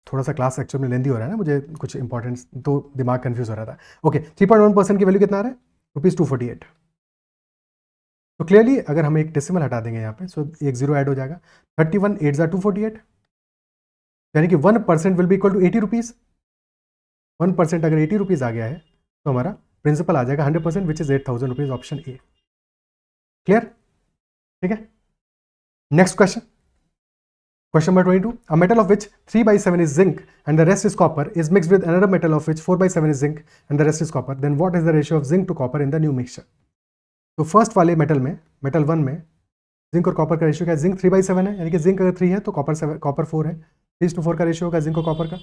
थोड़ा सा क्लास एक्चुअल में लेंदी हो रहा है ना, मुझे कुछ इंपॉर्टेंट तो दिमाग कंफ्यूज हो रहा था। ओके, 3.1% की वैल्यू कितना आ रहा है? ₹248। तो क्लियरली अगर हम एक डेसिमल हटा देंगे यहाँ पे, सो एक जीरो ऐड हो जाएगा। 31 8 248, यानी कि 1% will be equal to 80 rupees. 1% अगर 80 रुपीज़ आ गया है तो हमारा प्रिंसिपल आ जाएगा 100%, which is 8,000 rupees, option A. Clear? ठीक है, next question, question number 22। A metal of which 3/7 is zinc and the rest is copper is mixed with another metal of which 4/7 is zinc and the rest is copper, then what is the ratio of zinc to copper in the new mixture. तो first वाले metal में, metal 1 में zinc और copper का ratio क्या है? Zinc 3/7 है, यानी कि जिंक अगर 3 है तो कॉपर 4 है, 3:4 का रेशियो होगा जिंक और कॉपर का।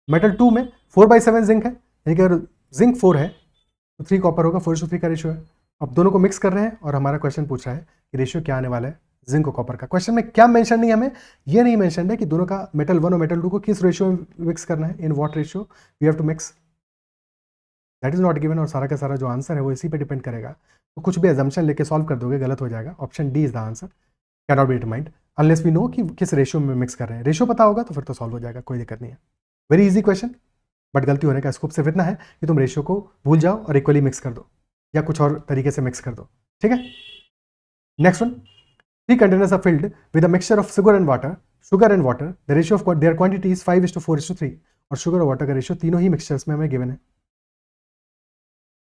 मेटल 2 में 4/7 जिंक है, यानी कि अगर जिंक 4 है तो 3 कॉपर होगा, 4:3 का रेशियो है। अब दोनों को मिक्स कर रहे हैं और हमारा क्वेश्चन पूछ रहा है कि रेशियो क्या आने वाला है जिंक और कॉपर का। क्वेश्चन में क्या मेंशन नहीं है, हमें ये नहीं मेंशन है कि दोनों का मेटल 1 और मेटल 2 को किस रेशियो में मिक्स करना है, in what ratio we have to mix, that is not given. और सारा का सारा जो आंसर है वो इसी पे डिपेंड करेगा, तो कुछ भी एजम्पशन लेके सॉल्व कर दोगे गलत हो जाएगा। Option D is the answer, can not be determined unless we know कि किस रेशियो में मिक्स कर रहे हैं। रेशियो पता होगा तो फिर तो सॉल्व हो जाएगा, कोई दिक्कत नहीं है। वेरी इजी क्वेश्चन, बट गलती होने का स्कोप सिर्फ इतना है कि तुम रेशियो को भूल जाओ और इक्वली मिक्स कर दो, या कुछ और तरीके से मिक्स कर दो। ठीक है, next one, 3 containers are filled with a mixture of sugar and water, the ratio of their quantity is 5:4:3, और शुगर और वाटर का रेशियो तीनों ही मिक्सचर्स में हमें गिवन है।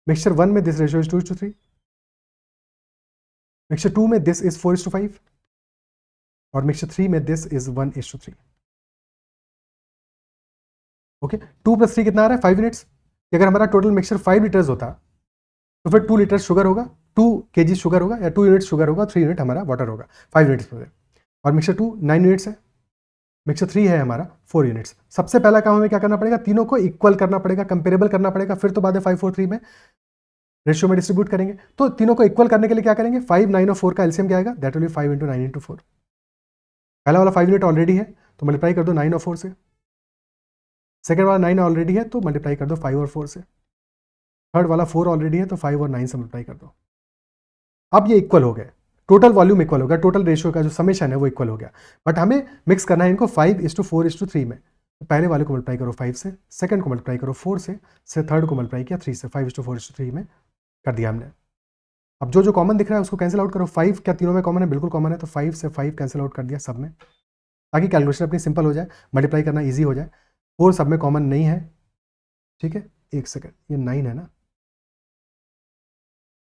मिक्सचर 1 में दिस रेशियो इज 2:3, मिक्सचर 2 में दिस इज 4:5, और मिक्सचर 3 में दिस इज 1:3। ओके, 2 + 3 कितना आ रहा है? 5 यूनिट्स। अगर हमारा टोटल मिक्सचर 5 लीटर्स होता तो फिर 2 लीटर शुगर होगा, 2 kg शुगर होगा, या 2 यूनिट शुगर होगा, 3 यूनिट हमारा वाटर होगा, 5 यूनिट्स पर। और मिक्सचर 2 9 यूनिट्स है, मिक्सचर 3 है हमारा 4 यूनिट्स। सबसे पहला काम हमें क्या करना पड़ेगा? तीनों को इक्वल करना पड़ेगा, कंपेरेबल करना पड़ेगा, फिर तो बाद में 5 4 3 में रेशियो में डिस्ट्रीब्यूट करेंगे। तो तीनों को इक्वल करने के लिए क्या करेंगे? 5 9 और 4 का एलसीएम क्या आएगा? That will B 5 × 9 × 4। पहला वाला 5 यूनिट ऑलरेडी है तो मल्टीप्लाई कर दो 9 और 4 से, सेकंड वाला 9 ऑलरेडी है तो मल्टीप्लाई कर दो 5 और 4 से, थर्ड वाला 4 ऑलरेडी है तो 5 और 9 से मल्टीप्लाई कर दो। अब ये इक्वल हो गए, टोटल वॉल्यूम इक्वल हो गया, टोटल रेशियो का जो समेशन है वो इक्वल हो गया। बट हमें मिक्स करना है इनको 5:4:3 में। तो पहले वाले को मल्टीप्लाई करो 5 से, सेकंड को मल्टीप्लाई करो 4 से थर्ड को मल्टीप्लाई किया 3 से, 5:4:3 में कर दिया हमने। अब जो जो कॉमन दिख रहा है उसको कैंसिल आउट करो। 5 क्या तीनों में कॉमन है? बिल्कुल कॉमन है, तो 5 से 5 कैंसिल आउट कर दिया सब में, ताकि कैलकुलेशन अपनी सिंपल हो जाए, मल्टीप्लाई करना ईजी हो जाए। 4 सब में कॉमन नहीं है, ठीक है, एक सेकेंड, ये 9 है ना,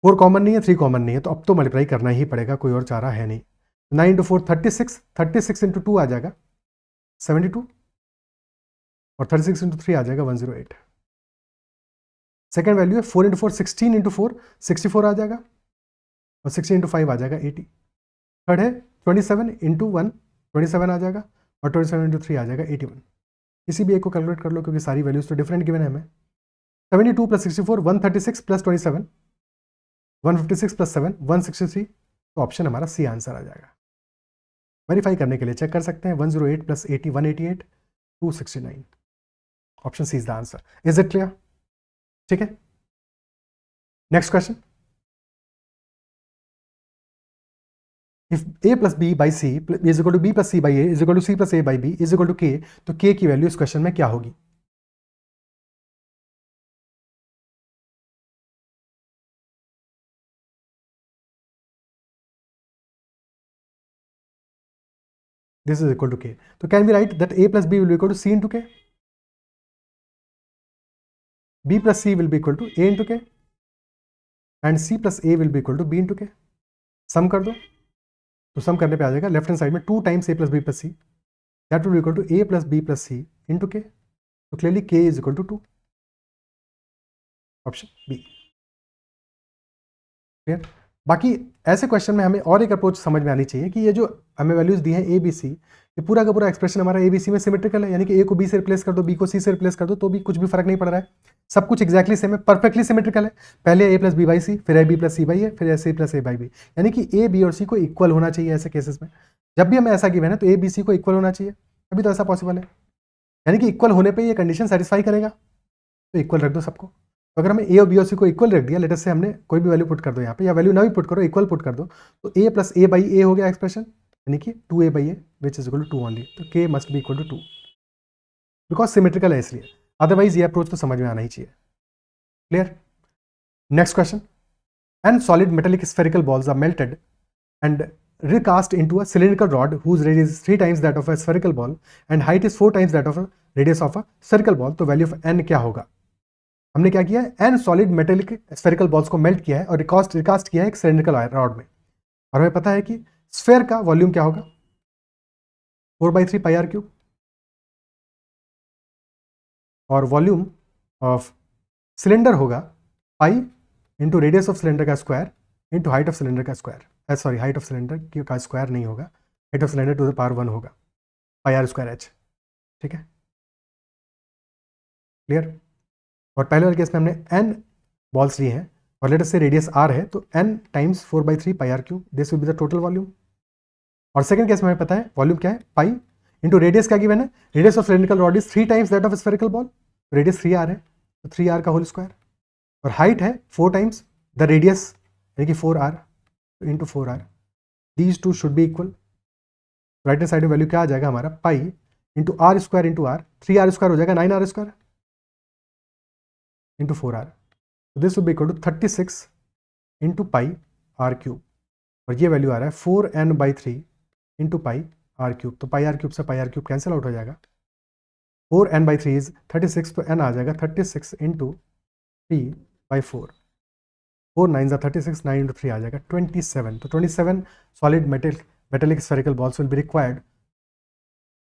4 कॉमन नहीं है, 3 कॉमन नहीं है, तो अब तो मल्टीप्लाई करना ही पड़ेगा, कोई और चारा है नहीं। 9 × 4 36, 36 × 2 आ जाएगा 72, और 36 × 3 आ जाएगा 108। सेकेंड वैल्यू है 4 × 4 16 × 4 64 आ जाएगा, और 16 × 5 आ जाएगा 80। थर्ड है 27 × 1 27 आ जाएगा, और 27 × 3 आ जाएगा 81। किसी भी एक को कैलकुलेट कर लो क्योंकि सारी वैल्यूज तो डिफरेंट गिवन है हमें। 72 + 64 136 + 27 156 + 7 163, तो ऑप्शन हमारा सी आंसर आ जाएगा। वेरीफाई करने के लिए चेक कर सकते हैं, 108 + 80 188 269, option C is the answer. Is it clear? ठीक है, next question, if a + b / c is equal to b + c / a is equal to c + a / b is equal to k, तो k की value इस question में क्या होगी? This is equal to k. So can we write that a + b will be equal to c × k? b + c will be equal to a × k, and c + a will be equal to b × k. सम कर दो, तो सम करने पे आ जाएगा left hand side में 2 times a + b + c, that will be equal to a + b + c × k. तो clearly k is equal to 2, option B. Clear? बाकी ऐसे क्वेश्चन में हमें और एक अप्रोच समझ में आनी चाहिए कि ये जो हमें वैल्यूज दी हैं ए बी सी, ये पूरा का पूरा एक्सप्रेशन हमारा ए बी सी में सिमेट्रिकल है, यानी कि ए को बी से रिप्लेस कर दो, बी को सी से रिप्लेस कर दो, तो भी कुछ भी फर्क नहीं पड़ रहा है, सब कुछ एक्जैक्टली सेम है, परफेक्टली सिमेट्रिकल है। पहले a + b / c, फिर a b + c / a, फिर c + a / b, यानी कि a b और c को इक्वल होना चाहिए। ऐसे केसेस में जब भी हमें ऐसा गिवन है तो a b c को इक्वल होना चाहिए, अभी तो ऐसा पॉसिबल है। यानी कि इक्वल होने पे ये कंडीशन सेटिस्फाई करेगा, तो इक्वल रख दो सबको। तो अगर हमें ए और बी और सी को इक्वल रख दिया, लेट अस से हमने कोई भी वैल्यू पुट कर दो यहाँ पे, या वैल्यू ना भी पुट करो, इक्वल पुट कर दो, तो ए प्लस ए बाई ए हो गया एक्सप्रेशन, यानी कि 2a by A which is equal to 2 only, तो k must be equal to 2 because symmetrical है इसलिए, अदरवाइज ये अप्रोच तो समझ में आना ही चाहिए। Clear? Next question, and solid metallic spherical balls are melted and recast into a cylindrical rod whose radius is 3 times that of a spherical ball and height is 4 times that of a radius of a spherical ball, तो value of n क्या होगा? हमने क्या किया है, n solid metallic spherical balls को melt किया है और रिकास्ट किया है एक सिलिंड्रिकल रॉड में, और हमें पता है कि स्फेयर का वॉल्यूम क्या होगा, 4/3 पाई आर क्यूब, और वॉल्यूम ऑफ सिलेंडर होगा pi into radius of cylinder का square into height of cylinder का square, sorry height of cylinder का स्क्वायर नहीं होगा, height of cylinder to the power 1 होगा, पाई आर स्क्वायर एच। ठीक है, क्लियर? और पहले वाले केस में हमने n बॉल्स लिए हैं और लेट अस से रेडियस r है, तो n times 4/3 pi r cube, this will be the total volume. और सेकंड केस में हमें पता है वॉल्यूम क्या है, पाई इंटू रेडियस क्या गिवन है, radius of cylindrical rod is 3 times that of spherical ball, radius 3r है, तो 3r का होल स्क्वायर, और हाइट है 4 टाइम्स द रेडियस यानी कि 4r into 4r, these two should be equal. Right hand side में value क्या आ जाएगा हमारा, pi into r square into r, 3r square हो जाएगा 9r स्क्वायर इंटू 4r, तो this will be equal to 36 into pi r cube, और ये वैल्यू आ रहा है 4n/3 into pi r cube, तो पाई आर क्यूब से पाई आर क्यूब कैंसिल आउट हो जाएगा, 4n/3 इज 36, तो n आ जाएगा 36 इंटू 3/4, 4 9 36, 9 इंटू 3 आ जाएगा 27, तो 27 solid metallic spherical balls will be required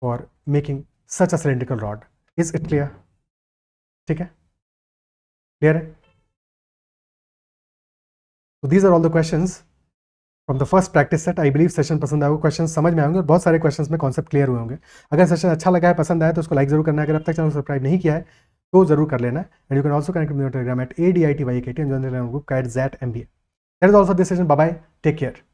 for making such a cylindrical rod. Is it clear? ठीक है, क्लियर है? तो these are all the questions from the first practice set. I believe session पसंद आएगा, question समझ में आएंगे और बहुत सारे क्वेश्चंस में कॉन्सेप्ट क्लियर हुए होंगे। अगर सेशन अच्छा लगा है, पसंद आया, तो उसको लाइक जरूर करना है। अगर अब तक चैनल सब्सक्राइब नहीं किया है तो जरूर कर लेना। And you can also connect with Telegram at ADITYKT and join the Telegram group at ZMBA. That is all for this session. Bye bye. Take care.